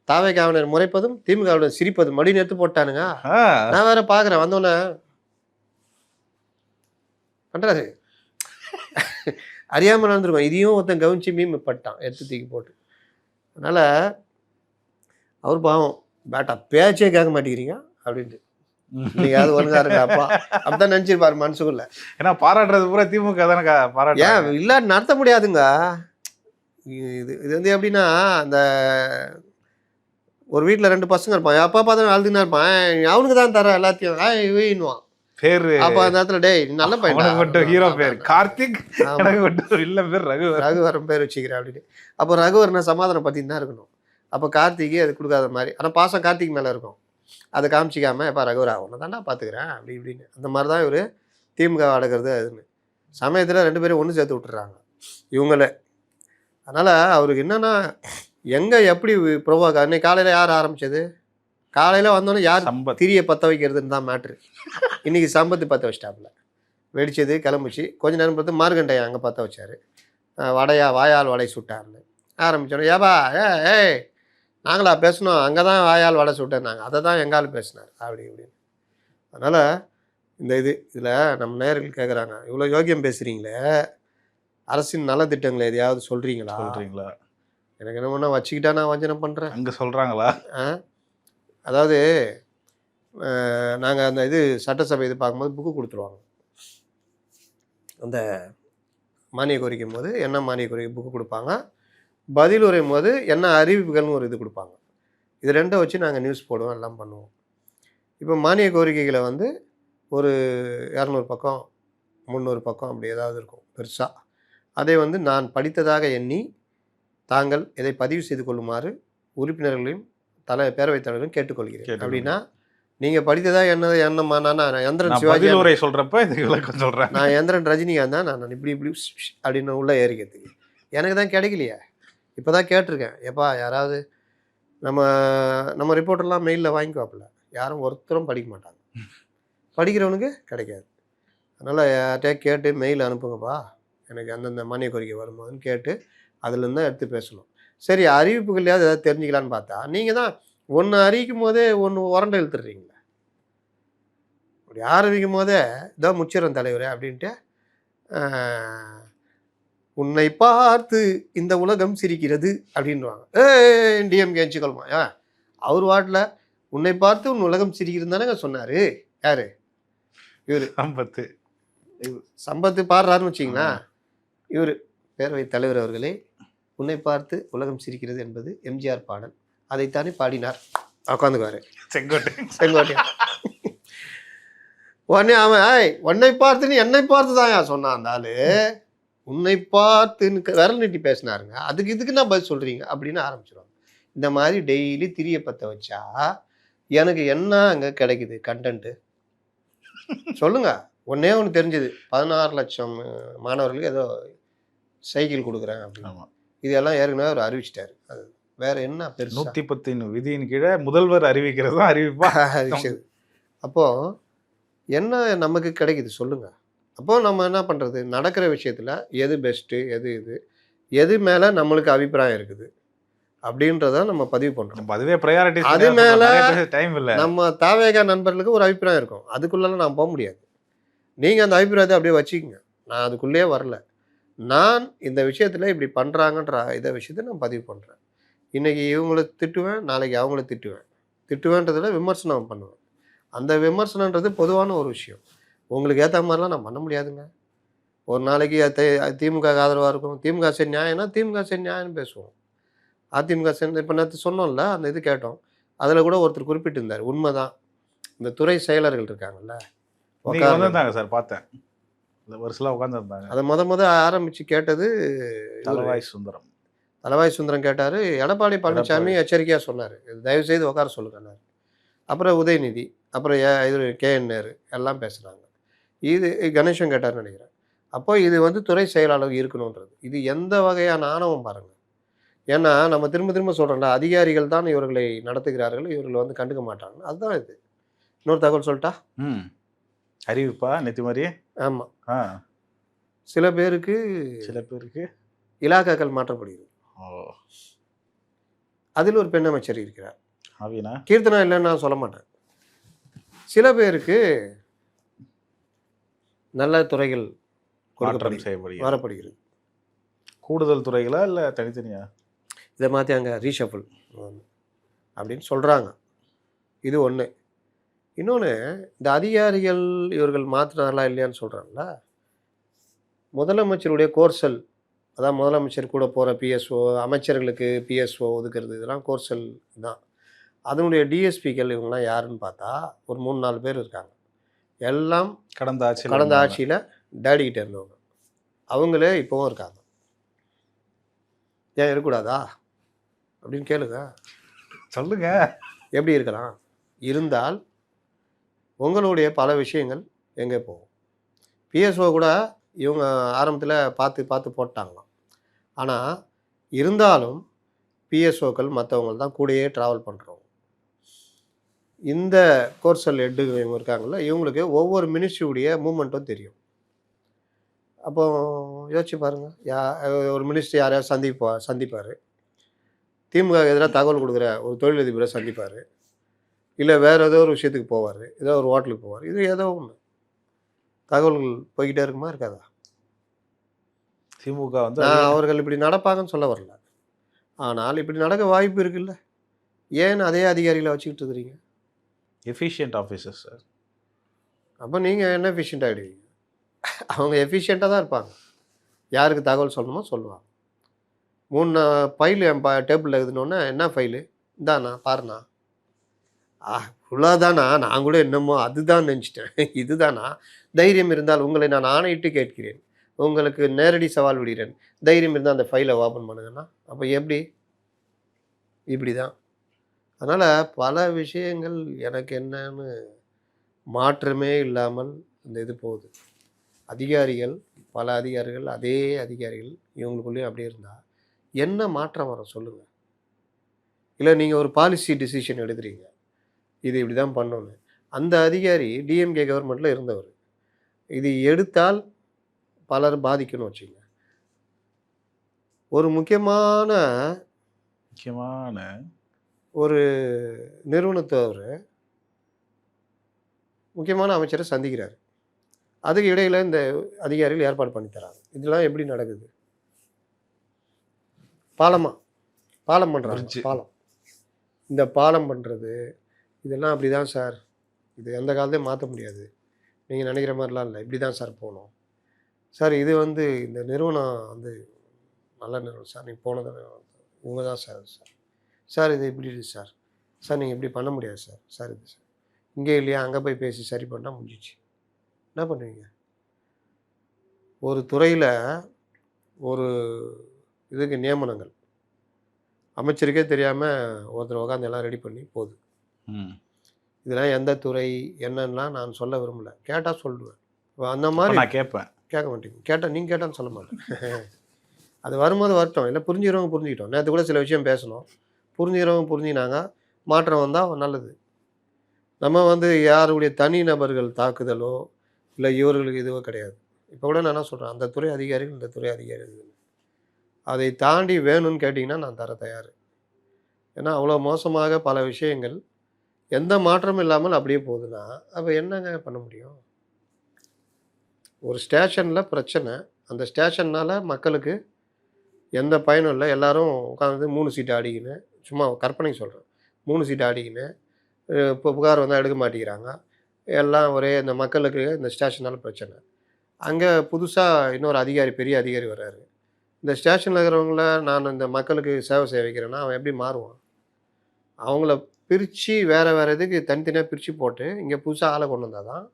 தாவேக்காவினர் முறைப்பதும் திமுகவுடன் சிரிப்பதும் மறுபடியும் எடுத்து போட்டானுங்க. நான் வேற பார்க்குறேன், வந்தோடனே பண்ணுறாரு, அறியாமல் நடந்துருக்கோம். இதையும் ஒருத்தன் கவனிச்சு மீம் பட்டான், எடுத்து தூக்கி போட்டு. அதனால் அவர் பாவம், பேட்டா பேச்சே கேட்க மாட்டேங்கிறீங்க அப்படின்ட்டு நீங்கள் அது ஒழுங்கா இருக்காப்பா அப்படிதான் நினச்சிருப்பாரு மனசுக்குள்ள. ஏன்னா பாராட்டுறது பூரா திமுக தானே பாராட்டு. ஏன் இல்லை நடத்த முடியாதுங்க. இது வந்து எப்படின்னா, அந்த ஒரு வீட்டில் 2 பசங்க இருப்பான், அப்பா பார்த்தா அழுதுன்னா இருப்பான், அவனுக்கு தான் தர எல்லாத்தையும் இவனுவான் பேரு. அப்போ அந்த நேரத்தில் டேய் நல்ல பையன், ஹீரோ பேர் கார்த்திக், இல்லை பேர் ரகுவரன் பேர் வச்சுக்கிறேன் அப்படின்னு. அப்போ ரகுவரனை சமாதானம் பற்றி தான் இருக்கணும். அப்போ கார்த்திகே அது கொடுக்காத மாதிரி, ஆனால் பாசம் கார்த்திக் மேலே இருக்கும், அதை காமிச்சிக்காமல் எப்போ ரகுவரா ஒன்று தாண்டா பார்த்துக்கிறேன் அப்படி இப்படின்னு. அந்த மாதிரி தான் இவர் திமுக அடக்கிறது. அதுன்னு சமயத்தில் 2 பேரும் ஒன்று சேர்த்து விட்டுறாங்க இவங்களே. அதனால் அவருக்கு என்னென்னா, எங்கே எப்படி ப்ரொவோக். அன்னைக்கு காலையில் யார் ஆரம்பித்தது? காலையில் வந்தோன்னே யார் திரியை பற்ற வைக்கிறதுன்னு தான் மேட்ரு. இன்றைக்கி சம்பத்து பற்ற வச்சிட்டாப்புல, வெடிச்சது கிளம்பிச்சு. கொஞ்ச நேரம் பார்த்து மார்கண்டையா அங்கே பற்ற வச்சார், வாயால் வடை சுட்டார்னு ஆரம்பித்தோம். ஏப்பா ஏய் நாங்களா பேசணும், அங்கே தான் வாயால் வடை சுட்டேன்னாங்க, அதை தான் எங்காலும் பேசினார் அப்படி இப்படின்னு. அதனால் இதில் நம்ம நேயர்கள் கேட்குறாங்க, இவ்வளோ யோகியம் பேசுகிறீங்களே, அரசின் நலத்திட்டங்களை எதையாவது சொல்கிறீங்களா? சொல்கிறீங்களா? எனக்கு என்ன பண்ணால் வச்சுக்கிட்டா நான் வஞ்சனை பண்ணுறேன் அங்கே சொல்கிறாங்களா? அதாவது நாங்கள் அந்த இது சட்டசபை இது பார்க்கும்போது புக்கு கொடுத்துருவாங்க. அந்த மானிய கோரிக்கும் போது என்ன மானிய கோரிக்கை புக்கு கொடுப்பாங்க, பதில் உரையும் போது என்ன அறிவிப்புகள்னு ஒரு இது கொடுப்பாங்க. இது ரெண்டை வச்சு நாங்கள் நியூஸ் போடுவோம், எல்லாம் பண்ணுவோம். இப்போ மானிய கோரிக்கைகளை வந்து ஒரு 200 பக்கம் 300 பக்கம் அப்படி ஏதாவது இருக்கும் பெருசாக. அதை வந்து நான் படித்ததாக எண்ணி தாங்கள் இதை பதிவு செய்து கொள்ளுமாறு உறுப்பினர்களையும் பேரவைத் தலைவரையும் கேட்டுக்கொள்கிறேன். அப்படின்னா நீங்கள் படித்ததாக எண்ணமா? நான் எந்திரன் சிவாஜி உரை சொல்கிறப்ப இதுக்கு விளக்கம் சொல்கிறேன். நான் எந்திரன் ரஜினிகாந்த் தான். நான் இப்படி இப்படி அப்படின்னு உள்ளே ஏறிக்கிறதுக்கு எனக்கு தான் கிடைக்கலையே. இப்போ தான் கேட்டிருக்கேன். எப்பா யாராவது நம்ம ரிப்போர்ட்டெல்லாம் மெயிலில் வாங்கிக்குவாப்பில்ல, யாரும் ஒருத்தரும் படிக்க மாட்டாங்க. படிக்கிறவனுக்கு கிடைக்காது. அதனால் யார்கிட்டே கேட்டு மெயில் அனுப்புங்கப்பா, எனக்கு அந்தந்த மானிய கோரிக்கை வரும்போதுன்னு கேட்டு அதுலேருந்து தான் எடுத்து பேசணும். சரி, அறிவிப்புகளையாவது ஏதாவது தெரிஞ்சுக்கலான்னு பார்த்தா நீங்கள் தான் ஒன்று அறிவிக்கும் போதே ஒன்று உரண்டை இழுத்துடுறீங்களே. அப்படி ஆரம்பிக்கும் போதே இதான் முச்சிரம் தலைவரே அப்படின்ட்டு உன்னை பார்த்து இந்த உலகம் சிரிக்கிறது அப்படின்வாங்க. டிஎம்கே வச்சுக்கொள்மா அவர் வாட்டில் உன்னை பார்த்து உன் உலகம் சிரிக்கிறது தானேங்க சொன்னார். யார் இவர்? சம்பத்து பாடுறாருன்னு வச்சிங்களா. இவர் பேரவைத் தலைவர் அவர்களே, உன்னை பார்த்து உலகம் சிரிக்கிறது என்பது எம்ஜிஆர் பாடல், அதைத்தானே பாடினார். உட்காந்துக்குவாரு செங்கோட்டை. உடனே அவன் உன்னை பார்த்துன்னு என்னை பார்த்து தான் சொன்னான். அந்த ஆளு உன்னை பார்த்துன்னு விரல் நீட்டி பேசினாருங்க, அதுக்கு இதுக்கு நான் பதில் சொல்கிறீங்க அப்படின்னு ஆரம்பிச்சிடுவாங்க. இந்த மாதிரி டெய்லி திரிய பற்ற வச்சா எனக்கு என்ன அங்கே கிடைக்குது கண்டென்ட்டு சொல்லுங்க. ஒன்றே ஒன்று தெரிஞ்சது, 16 லட்சம் மாணவர்களுக்கு ஏதோ சைக்கிள் கொடுக்குறேன் அப்படின்னு. இதெல்லாம் ஏற்கனவே அவர் அறிவிச்சிட்டாரு. அது வேற என்ன பெருசு? 110 விதியின் கீழே முதல்வர் அறிவிக்கிறது தான் அறிவிச்சது. அப்போது என்ன நமக்கு கிடைக்குது சொல்லுங்கள். அப்போது நம்ம என்ன பண்ணுறது? நடக்கிற விஷயத்தில் எது பெஸ்ட்டு, எது மேலே நம்மளுக்கு அபிப்பிராயம் இருக்குது அப்படின்றத நம்ம பதிவு பண்ணுறோம். அதுவே ப்ரையாரிட்டி. அது மேலே டைம் இல்லை. நம்ம தாவேகா நண்பர்களுக்கு ஒரு அபிப்பிராயம் இருக்கும், அதுக்குள்ளெல்லாம் நான் போக முடியாது. நீங்கள் அந்த அபிப்பிராயத்தை அப்படியே வச்சுக்கோங்க, நான் அதுக்குள்ளேயே வரல. நான் இந்த விஷயத்தில் இப்படி பண்ணுறாங்கன்ற இதை விஷயத்தை நான் பதிவு பண்ணுறேன். இன்றைக்கி இவங்கள திட்டுவேன், நாளைக்கு அவங்கள திட்டுவேன்றதில் விமர்சனம் பண்ணுவேன். அந்த விமர்சனன்றது பொதுவான ஒரு விஷயம். உங்களுக்கு ஏற்ற மாதிரிலாம் நான் பண்ண முடியாதுங்க. ஒரு நாளைக்கு திமுக ஆதரவாக இருக்கும், திமுக சரி நியாயம்னா திமுக சரி நியாயம்னு பேசுவோம். அதிமுக சரி இப்போ நேற்று சொன்னோம்ல, அந்த இது கேட்டோம், அதில் கூட ஒருத்தர் குறிப்பிட்டிருந்தார். உண்மைதான், இந்த துறை செயலர்கள் இருக்காங்கல்ல, உட்காந்துருந்தாங்க சார், பார்த்தேன் வருஷம் உட்காந்துருந்தாங்க. அதை முத ஆரம்பித்து கேட்டது தலவாய் சுந்தரம் கேட்டார். எடப்பாடி பழனிசாமி எச்சரிக்கையாக சொன்னார், தயவுசெய்து உட்கார சொல்லுங்கன்னாரு. அப்புறம் உதயநிதி, அப்புறம் இது KN நேரு எல்லாம் பேசுகிறாங்க. இது கணேசன் கேட்டார்னு நினைக்கிறேன். அப்போ இது வந்து துறை செயலாளர் இருக்கணுன்றது இது எந்த வகையான ஆணவம் பாருங்கள். ஏன்னா நம்ம திரும்ப சொல்கிறோம்ல, அதிகாரிகள் தான் இவர்களை நடத்துகிறார்கள், இவர்களை வந்து கண்டுக்க மாட்டாங்க. அதுதான் இது. இன்னொரு தகவல் சொல்லிட்டா? அறிவிப்பா நெத்தி மாதிரி. ஆமாம், சில பேருக்கு இலாக்காக்கள் மாற்றப்படுகிறது. அதில் ஒரு பெண் அமைச்சர் இருக்கிறார், கீர்த்தனா இல்லைன்னு நான் சொல்ல மாட்டேன். சில பேருக்கு நல்ல துறைகள் வரப்படுகிறது. கூடுதல் துறைகளா இல்லை தனித்தனியா? இதை மாற்றி அங்கே ரீஷஃபிள் அப்படின்னு சொல்கிறாங்க. இது ஒன்று. இன்னொன்று, இந்த அதிகாரிகள் இவர்கள் மாற்றினார்களா இல்லையான்னு சொல்கிறாங்கள, முதலமைச்சருடைய கோர்சல், அதான் முதலமைச்சர் கூட போகிற PSO, அமைச்சர்களுக்கு PSO ஒதுக்குறது, இதெல்லாம் கோர்சல் தான். அதனுடைய DSPக்கள் இவங்கெல்லாம் யாருன்னு பார்த்தா ஒரு 3-4 பேர் இருக்காங்க. எல்லாம் கடந்த ஆட்சியில் டேடிக்கிட்ட இருந்தவங்க. அவங்களே இப்போவும் இருக்காங்க. ஏன் இருக்கக்கூடாதா அப்படின்னு கேளுங்க, சொல்லுங்க. எப்படி இருக்கலாம்? இருந்தால் உங்களுடைய பல விஷயங்கள் எங்கே போகும்? PSO கூட இவங்க ஆரம்பத்தில் பார்த்து போட்டாங்களாம். ஆனால் இருந்தாலும் PSOக்கள் மற்றவங்க தான் கூடயே ட்ராவல் பண்ணுறவங்க. இந்த கோர்சல் ஹெட்டு இவங்க இருக்காங்கள்ல, இவங்களுக்கு ஒவ்வொரு மினிஸ்ட்ரியுடைய மூமெண்ட்டும் தெரியும். அப்போ யோசிச்சு பாருங்கள், ஒரு மினிஸ்ட்ரி யாரையாவது சந்திப்பார், திமுக எதிராக தகவல் கொடுக்குற ஒரு தொழிலதிபரை சந்திப்பார், இல்லை வேறு ஏதோ ஒரு விஷயத்துக்கு போவார், ஏதோ ஒரு ஹோட்டலுக்கு போவார். இது ஏதோ ஒன்று தகவல்கள் போய்கிட்டே இருக்குமா இருக்காதா? திமுக வந்து அவர்கள் இப்படி நடப்பாங்கன்னு சொல்ல வரல, ஆனால் இப்படி நடக்க வாய்ப்பு இருக்குல்ல. ஏன் அதே அதிகாரிகளை வச்சுக்கிட்டு இருக்கிறீங்க? Efficient officer sir. அப்போ நீங்கள் என்ன எஃபிஷியன்ட் ஆகிடுவீங்க? அவங்க எஃபிஷியண்ட்டாக தான் இருப்பாங்க. யாருக்கு தகவல் சொல்லணுமோ சொல்லுவாங்க. 3 ஃபைலு என் டேபிளில் இருக்குதுன்னொன்னே, என்ன ஃபைலு? இந்தாண்ணா பாருண்ணா. இவ்வளோதானா? நான் கூட என்னமோ அதுதான் நினச்சிட்டேன். இதுதானா? தைரியம் இருந்தால் உங்களை நான் ஆணையிட்டு கேட்கிறேன். உங்களுக்கு நேரடி சவால் விடுகிறேன். தைரியம் இருந்தால் அந்த ஃபைலை ஓப்பன் பண்ணுங்கன்னா, அப்போ எப்படி? இப்படி தான். அதனால் பல விஷயங்கள் எனக்கு என்னன்னு மாற்றமே இல்லாமல் இந்த இது போகுது. அதிகாரிகள், பல அதிகாரிகள், அதே அதிகாரிகள் இவங்களுக்குள்ளேயும் அப்படியே இருந்தால் என்ன மாற்றம் வரும் சொல்லுங்கள்? இல்லை நீங்கள் ஒரு பாலிசி டிசிஷன் எடுக்கிறீங்க, இது இப்படி தான் பண்ணணும். அந்த அதிகாரி டிஎம்கே கவர்மெண்ட்டில் இருந்தவர். இது எடுத்தால் பலர் பாதிக்கணும்னு வச்சுங்க. ஒரு முக்கியமான ஒரு நிறுவனத்தவர் முக்கியமான அமைச்சரை சந்திக்கிறார். அதுக்கு இடையில் இந்த அதிகாரிகள் ஏற்பாடு பண்ணி தராங்க. இதெல்லாம் எப்படி நடக்குது? பாலம் பண்ணுறாங்க. பாலம், இந்த பாலம் பண்ணுறது இதெல்லாம் அப்படி தான் சார். இது எந்த காலத்தையும் மாற்ற முடியாது. நீங்கள் நினைக்கிற மாதிரிலாம் இல்லை. இப்படி தான் சார் போகணும் சார். இது இந்த நிறுவனம் நல்ல நிறுவனம் சார். நீங்கள் போனது இவங்க தான் சார். சார் இது இப்படி இருக்குது சார். சார் நீங்கள் இப்படி பண்ண முடியாது சார். சார் இது சார் இங்கே இல்லையா, அங்கே போய் பேசி சரி பண்ணால் முடிஞ்சிச்சு. என்ன பண்ணுவீங்க? ஒரு துறையில் ஒரு இதுக்கு நியமனங்கள் அமைச்சருக்கே தெரியாமல் ஒருத்தர் உட்காந்து எல்லாம் ரெடி பண்ணி போகுது. இதெல்லாம் எந்த துறை என்னன்னா நான் சொல்ல விரும்பல. கேட்டால் சொல்லுவேன். அந்த மாதிரி நான் கேட்பேன். கேட்க மாட்டேங்க. கேட்டால் நீங்கள் கேட்டான்னு சொல்ல மாட்டேன். அது வரும்போது வரட்டும். இல்லை புரிஞ்சுக்கிறவங்க புரிஞ்சுக்கிட்டோம். நேற்று கூட சில விஷயம் பேசணும். புரிஞ்சுக்கிறவங்க புரிஞ்சினாங்க. மாற்றம் வந்தால் நல்லது. நம்ம யாருடைய தனி நபர்கள் தாக்குதலோ இல்லை இவர்களுக்கு இதுவோ கிடையாது. இப்போ கூட நான் என்ன சொல்கிறேன், அந்த துறை அதிகாரிகள் இந்த துறை அதிகாரிகள் அதை தாண்டி வேணும்னு கேட்டிங்கன்னா நான் தர தயார். ஏன்னா அவ்வளோ மோசமாக பல விஷயங்கள் எந்த மாற்றமும் இல்லாமல் அப்படியே போகுதுன்னா அப்போ என்னங்க பண்ண முடியும்? ஒரு ஸ்டேஷனில் பிரச்சனை, அந்த ஸ்டேஷன்னால் மக்களுக்கு எந்த பயனும் இல்லை. எல்லோரும் உட்காந்து 3 சீட்டு ஆடிக்கின்னு, சும்மா கற்பனைக்கு சொல்கிறேன், 3 சீட்டு ஆடிக்கின்னு இப்போ புகார் வந்தால் எடுக்க மாட்டேங்கிறாங்க. எல்லாம் ஒரே இந்த மக்களுக்கு இந்த ஸ்டேஷனால் பிரச்சனை. அங்கே புதுசாக இன்னொரு அதிகாரி, பெரிய அதிகாரி வர்றாரு. இந்த ஸ்டேஷனில் இருக்கிறவங்கள நான் இந்த மக்களுக்கு சேவை செய்ய வைக்கிறேன்னா அவன் எப்படி மாறுவான்? அவங்கள பிரித்து வேறு இதுக்கு தனித்தனியாக பிரித்து போட்டு இங்கே புதுசாக ஆளை கொண்டு வந்தால் தான்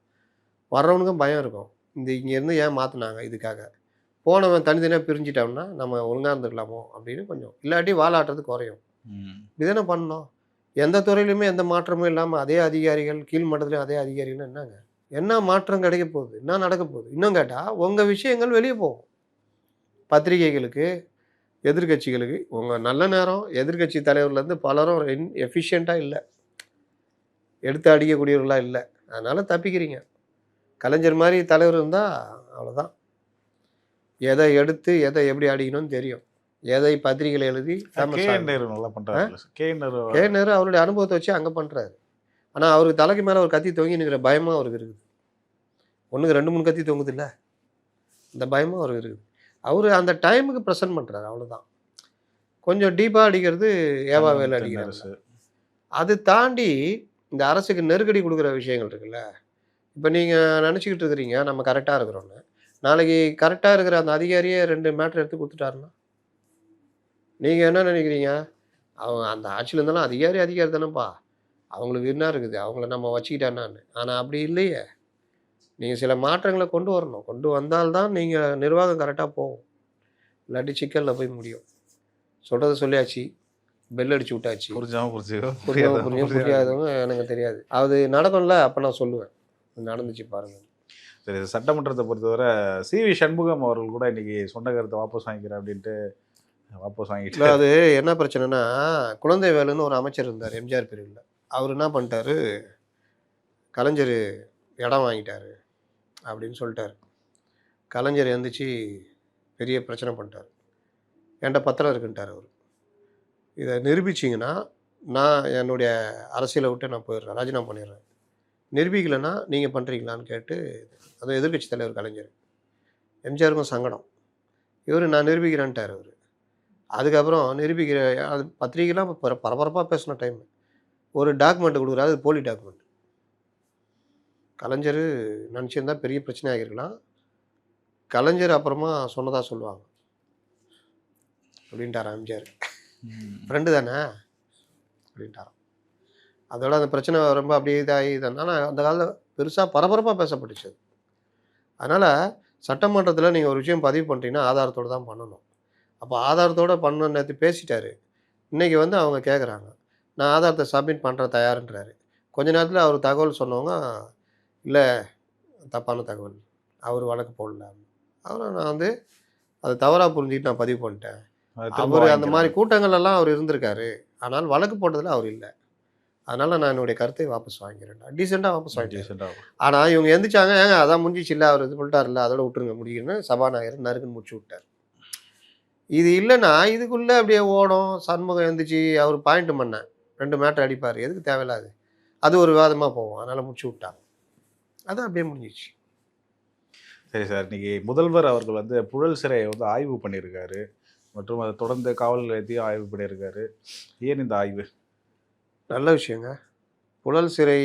வர்றவனுக்கும் பயம் இருக்கும். இங்கேருந்து ஏன் மாற்றினாங்க இதுக்காக. போனவன் தனித்தனியாக பிரிஞ்சிட்டோம்னா நம்ம ஒழுங்காக இருந்துக்கலாமோ அப்படின்னு கொஞ்சம், இல்லாட்டி வாலாட்டுறது குறையும். இதுதானே பண்ணணும். எந்த துறையிலுமே எந்த மாற்றமும் இல்லாமல் அதே அதிகாரிகள், கீழ் மட்டத்துலேயும் அதே அதிகாரிகள் என்னங்க? என்ன மாற்றம் கிடைக்க போகுது? என்ன நடக்க போகுது? இன்னும் கேட்டால் உங்கள் விஷயங்கள் வெளியே போகும். பத்திரிகைகளுக்கு, எதிர்கட்சிகளுக்கு உங்கள் நல்ல நேரம் எதிர்கட்சி தலைவர்லேருந்து பலரும் எஃபிஷியண்ட்டாக இல்லை, எடுத்து அடிக்கக்கூடியவர்களாக இல்லை. அதனால் தப்பிக்கிறீங்க. கலைஞர் மாதிரி தலைவர் இருந்தால் அவ்வளோதான். எதை எடுத்து எதை எப்படி அடிக்கணும்னு தெரியும். எதை பத்திரிகையில் எழுதி கே நேரு அவருடைய அனுபவத்தை வச்சு அங்கே பண்ணுறாரு. ஆனால் அவருக்கு தலைக்கு மேலே ஒரு கத்தி தொங்கி நிற்கிற பயமாக அவருக்கு இருக்குது. ஒன்றுக்கு 2-3 கத்தி தொங்குது இல்லை, இந்த பயமாக அவருக்கு இருக்குது. அவர் அந்த டைமுக்கு ப்ரெசென்ட் பண்ணுறாரு, அவ்வளோதான். கொஞ்சம் டீப்பாக அடிக்கிறது ஏவா வேலை அடிக்கிறாரு. அது தாண்டி இந்த அரசுக்கு நெருக்கடி கொடுக்குற விஷயங்கள் இருக்குல்ல. இப்போ நீங்கள் நினச்சிக்கிட்டு இருக்கிறீங்க நம்ம கரெக்டாக இருக்கிறோன்னு. நாளைக்கு கரெக்டாக இருக்கிற அந்த அதிகாரியே 2 மேட்ரு எடுத்து கொடுத்துட்டாருன்னா நீங்கள் என்ன நினைக்கிறீங்க? அவங்க அந்த ஆட்சியில் இருந்தாலும் அதிகாரி தானேப்பா, அவங்களுக்கு என்ன இருக்குது, அவங்கள நம்ம வச்சுக்கிட்டான்னு. ஆனால் அப்படி இல்லையே. நீங்கள் சில மாற்றங்களை கொண்டு வரணும். கொண்டு வந்தால்தான் நீங்கள் நிர்வாகம் கரெக்டாக போகும். இல்லாட்டி சிக்கலில் போய் முடியும். சொல்கிறத சொல்லியாச்சு, பெல் அடிச்சு விட்டாச்சு. புரியாதவங்க எனக்கு தெரியாது. அது நடக்கும்ல, அப்போ நான் சொல்லுவேன் நடந்துச்சு பாருங்கள். சரி, சட்டமன்றத்தை பொறுத்தவரை சிவி சண்முகம் அவர்கள் கூட இன்னைக்கு சொன்ன கருத்தை வாபஸ் வாங்கிக்கிறேன் அப்படின்ட்டு வாபஸ் வாங்கிட்டு. அது என்ன பிரச்சனைனா, குழந்தை வேலுன்னு ஒரு அமைச்சர் இருந்தார் எம்ஜிஆர் பிரிவில். அவர் என்ன பண்ணிட்டாரு, கலைஞர் இடம் வாங்கிட்டாரு அப்படின்னு சொல்லிட்டார். கலைஞர் எழுந்திரிச்சு பெரிய பிரச்சனை பண்ணிட்டார். என்கிட்ட பத்திரம் இருக்குன்ட்டார் அவர். இதை நிரூபிச்சிங்கன்னா நான் என்னுடைய அரசியலை விட்டு நான் போயிடுறேன், ராஜினாமா பண்ணிடுறேன். நிரூபிக்கலைன்னா நீங்கள் பண்ணுறீங்களான்னு கேட்டு, அது எதிர்கட்சி தலைவர் கலைஞர். எம்ஜிஆருக்கும் சங்கடம். இவர் நான் நிரூபிக்கிறேன்ட்டார் அவர். அதுக்கப்புறம் நிரூபிக்கிற அது பத்திரிகைலாம் பரபரப்பாக பேசின டைம் ஒரு டாக்குமெண்ட் கொடுக்குறாரு, அது போலி டாக்குமெண்ட். கலைஞர் நினச்சிருந்தா பெரிய பிரச்சனை ஆகியிருக்கலாம். கலைஞர் அப்புறமா சொன்னதா சொல்லுவாங்க அப்படின்ட்டாராம் எம்ஜிஆர். ஃப்ரெண்டு தானே அப்படின்ட்டாராம். அதோட அந்த பிரச்சனை ரொம்ப அப்படியே இதாகி ஆனால் அந்த காலத்தில் பெருசாக பரபரப்பாக பேசப்பட்டுச்சு. அதனால் சட்டமன்றத்தில் நீங்கள் ஒரு விஷயம் பதிவு பண்ணுறீங்கன்னா ஆதாரத்தோடு தான் பண்ணணும். அப்போ ஆதாரத்தோடு பண்ண நேற்று பேசிட்டாரு. இன்றைக்கி வந்து அவங்க கேட்குறாங்க, நான் ஆதாரத்தை சப்மிட் பண்ணுற தயாருன்றாரு. கொஞ்ச நேரத்தில் அவர் தகவல் சொன்னவங்க, இல்லை தப்பான தகவல், அவர் வழக்கு போடல. அவரை நான் வந்து அதை தவறாக புரிஞ்சுக்கிட்டு நான் பதிவு பண்ணிட்டேன். அவர் அந்த மாதிரி கூட்டங்கள்லாம் அவர் இருந்திருக்காரு, ஆனால் வழக்கு போட்டதில் அவர் இல்லை. அதனால் நான் என்னுடைய கருத்தை வாபஸ் வாங்கிறேன். டீசெண்டாக வாபஸ் வாங்கிட்டேன். ஆனால் இவங்க எந்திரிச்சாங்க, ஏங்க அதான் முடிஞ்சிச்சு இல்லை, அவர் இது சொல்லிட்டார்ல, அதோட விட்டுருங்க முடியுன்னு சபாநாயகர் நறுக்குன்னு முடிச்சு விட்டார். இது இல்லைன்னா இதுக்குள்ளே அப்படியே ஓடும். சண்முகம் எழுந்திரிச்சு அவர் பாயிண்ட் பண்ணேன் 2 மேட்டர் அடிப்பார், எதுக்கு தேவையில்லாது, அது ஒரு விவாதமாக போகும். அதனால் முடிச்சு விட்டாங்க. அது அப்படியே முடிஞ்சிச்சு. சரி சார், இன்னைக்கு முதல்வர் அவர்கள் வந்து புழல் சிறையை வந்து ஆய்வு பண்ணியிருக்காரு, மற்றும் அதை தொடர்ந்து காவல் நிலையத்தையும் ஆய்வு பண்ணியிருக்காரு. ஏன் இந்த ஆய்வு? நல்ல விஷயங்க. புழல் சிறை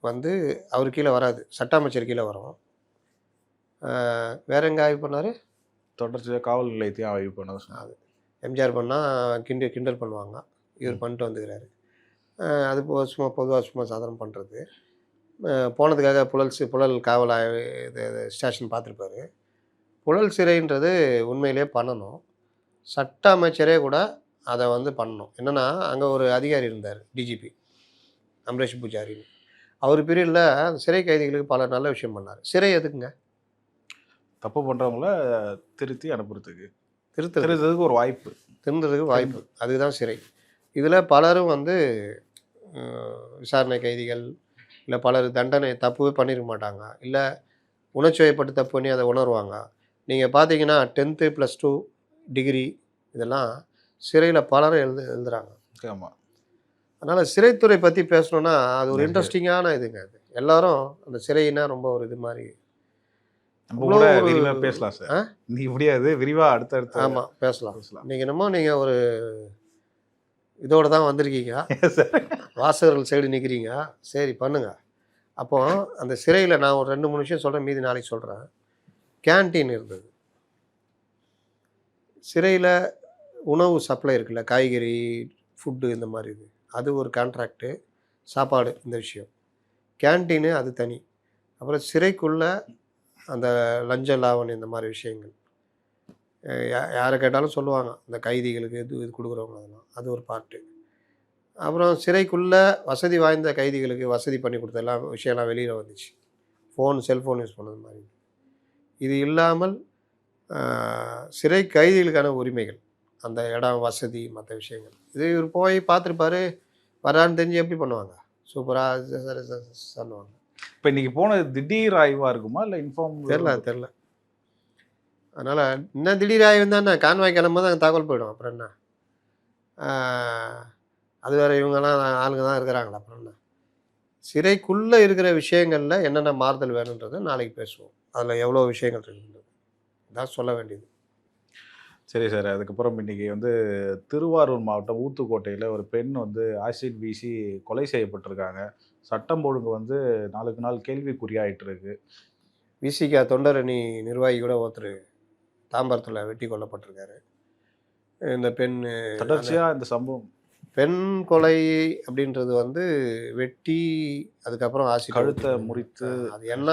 வந்து அவர் கீழே வராது, சட்ட அமைச்சர் கீழே வரும். வேற எங்கே ஆய்வு பண்ணார்? தொடர்ச்சியாக காவல் நிலையத்தையும் ஆய்வு பண்ண அது எம்ஜிஆர் பண்ணால் கிண்டல் பண்ணுவாங்க, இவர் பண்ணிட்டு வந்துக்கிறாரு. அது சும்மா பொதுவாக சும்மா சாதாரணம் பண்ணுறது. போனதுக்காக புழல் காவல் இது ஸ்டேஷன் பார்த்துருப்பாரு. புழல் சிறைன்றது உண்மையிலே பண்ணணும். சட்ட அமைச்சரே கூட அதை வந்து பண்ணணும். என்னென்னா அங்கே ஒரு அதிகாரி இருந்தார், டிஜிபி அமரேஷ் பூஜாரின்னு. அவர் பீரியடில் அந்த சிறை கைதிகளுக்கு பல நல்ல விஷயம் பண்ணார். சிறை எதுக்குங்க? தப்பு பண்ணுறவங்கள திருத்தி அனுப்புறதுக்கு, திருத்துறதுக்கு ஒரு வாய்ப்பு, திருந்துறதுக்கு வாய்ப்பு, அதுக்கு தான் சிறை. இதில் பலரும் வந்து விசாரணை கைதிகள், இல்லை பலர் தண்டனை தப்பு பண்ணியிருக்க மாட்டாங்க, இல்லை உணர்ச்சி வயப்பட்டு தப்பு பண்ணி அதை உணர்வாங்க. நீங்கள் பார்த்தீங்கன்னா 10th +2 டிகிரி இதெல்லாம் சிறையில் பலரும் எழுதுகிறாங்க. ஆமாம். அதனால் சிறைத்துறை பற்றி பேசணுன்னா அது ஒரு இன்ட்ரெஸ்டிங்கான இதுங்க. அது எல்லாரும் அந்த சிறையினா ரொம்ப ஒரு இது மாதிரி பேசலாம் சார். நீ முடியாது, விரிவாக அடுத்தடுத்து. ஆமாம் பேசலாம். நீங்கள் என்னமோ நீங்கள் ஒரு இதோடு தான் வந்திருக்கீங்க, வாசகர்கள் சைடு நிற்கிறீங்க, சரி பண்ணுங்க. அப்போ அந்த சிறையில் நான் ஒரு 2-3 விஷயம் சொல்கிறேன், மீதி நாளைக்கு சொல்கிறேன். கேன்டீன் இருந்தது சிறையில். உணவு சப்ளை இருக்குல்ல, காய்கறி ஃபுட்டு இந்த மாதிரி இது, அது ஒரு கான்ட்ராக்டு. சாப்பாடு இந்த விஷயம், கேன்டீனு அது தனி. அப்புறம் சிறைக்குள்ளே அந்த லஞ்ச லாவணி இந்த மாதிரி விஷயங்கள் யாரை கேட்டாலும் சொல்லுவாங்க, இந்த கைதிகளுக்கு இது கொடுக்குறவங்க, அதெல்லாம் அது ஒரு பார்ட்டு. அப்புறம் சிறைக்குள்ளே வசதி வாய்ந்த கைதிகளுக்கு வசதி பண்ணி கொடுத்த எல்லாம் விஷயம்லாம் வெளியில் வந்துச்சு. செல்ஃபோன் யூஸ் பண்ணது மாதிரி. இது இல்லாமல் சிறை கைதிகளுக்கான உரிமைகள், அந்த இடம் வசதி மற்ற விஷயங்கள், இது இவர் போய் பார்த்துருப்பாரு. வரான்னு தெரிஞ்சு எப்படி பண்ணுவாங்க, சூப்பராக பண்ணுவாங்க. இப்போ இன்றைக்கி போனது திடீர் ஆய்வாக இருக்குமா இல்லை இன்ஃபார்ம்? தெரில. அதனால் இன்னும் திடீர் ஆய்வு தானே, கான்வாய் கிளம்பும்போது அங்கே தகவல் போய்டும். அப்புறம் என்ன, அது வேறு இவங்கெல்லாம் ஆளுங்க தான் இருக்கிறாங்களா, அப்புறம் என்ன. சிறைக்குள்ளே இருக்கிற விஷயங்களில் என்னென்ன மாறுதல் வேணுன்றதை நாளைக்கு பேசுவோம். அதில் எவ்வளோ விஷயங்கள் இருக்குன்றது தான் சொல்ல வேண்டியது. சரி சார், அதுக்கப்புறம் இன்றைக்கி வந்து திருவாரூர் மாவட்டம் ஊத்துக்கோட்டையில் ஒரு பெண் வந்து ஆசிட் வீசி கொலை செய்யப்பட்டிருக்காங்க. சட்டம் ஒழுங்கு வந்து நாளுக்கு நாள் கேள்விக்குறியாயிட்டு இருக்கு. விசிகா தொண்டரணி நிர்வாகி கூட ஒருத்தர் தாம்பரத்தில் வெட்டி கொல்லப்பட்டிருக்காரு. இந்த பெண் தொடர்ச்சியாக இந்த சம்பவம், பெண் கொலை அப்படின்றது வந்து வெட்டி அதுக்கப்புறம் ஆசிட் கழுத்தை முறித்து, அது என்ன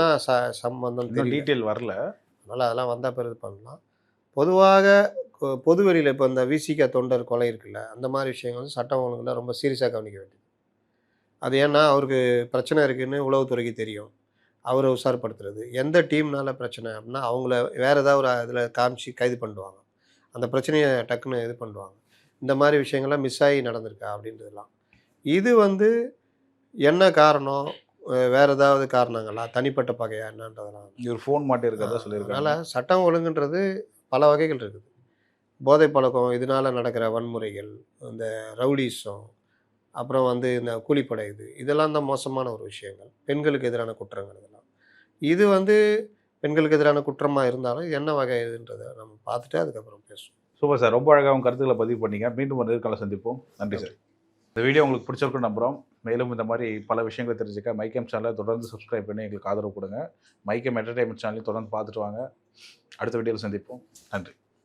சம்பந்தம் டீட்டெயில் வரல. அதனால் அதெல்லாம் வந்தால் பிறகு பண்ணலாம். பொதுவாக பொதுவெளியில் இப்போ இந்த விசிகா தொண்டர் கொலை இருக்குல்ல, அந்த மாதிரி விஷயங்கள் வந்து சட்டம் ஒழுங்குல ரொம்ப சீரியஸாக கவனிக்க வேண்டியது. அது ஏன்னா அவருக்கு பிரச்சனை இருக்குதுன்னு உளவுத்துறைக்கு தெரியும், அவரை உஷார்படுத்துறது. எந்த டீம்னால பிரச்சனை அப்படின்னா அவங்கள வேறு ஏதாவது ஒரு இதில் காமிச்சு கைது பண்ணுவாங்க, அந்த பிரச்சனையை டக்குன்னு இது பண்ணுவாங்க. இந்த மாதிரி விஷயங்கள்லாம் மிஸ் ஆகி நடந்திருக்கா அப்படின்றதுலாம். இது வந்து என்ன காரணம், வேறு ஏதாவது காரணங்களா, தனிப்பட்ட பகையா என்னன்றதெல்லாம் இவர் ஃபோன் மாட்டிருக்கிறதா சொல்லியிருக்காங்க. அதனால் சட்டம் ஒழுங்குன்றது பல வகைகள் இருக்குது. போதை பழக்கம், இதனால் நடக்கிற வன்முறைகள், இந்த ரவுடிசம், அப்புறம் வந்து இந்த கூலிப்படை, இதெல்லாம் தான் மோசமான ஒரு விஷயங்கள். பெண்களுக்கு எதிரான குற்றங்கள் இதெல்லாம். இது வந்து பெண்களுக்கு எதிரான குற்றமாக இருந்தாலும் என்ன வகை இதுன்றதை நம்ம பார்த்துட்டு அதுக்கப்புறம் பேசுவோம். சூப்பர் சார், ரொம்ப அழகாக உங்கள் கருத்துக்களை பதிவு பண்ணீங்க. மீண்டும் ஒரு நேர்காணல சந்திப்போம். நன்றி சார். இந்த வீடியோ உங்களுக்கு பிடிச்சிருக்குன்னு நம்புகிறோம். மேலும் இந்த மாதிரி பல விஷயங்களை தெரிஞ்சுக்க மைக்கம் சேனலை தொடர்ந்து சப்ஸ்கிரைப் பண்ணி எங்களுக்கு ஆதரவு கொடுங்க. மைக்கம் என்டர்டைன்மெண்ட் சேனலையும் தொடர்ந்து பார்த்துட்டு வாங்க. அடுத்த வீடியோவில் சந்திப்போம். நன்றி.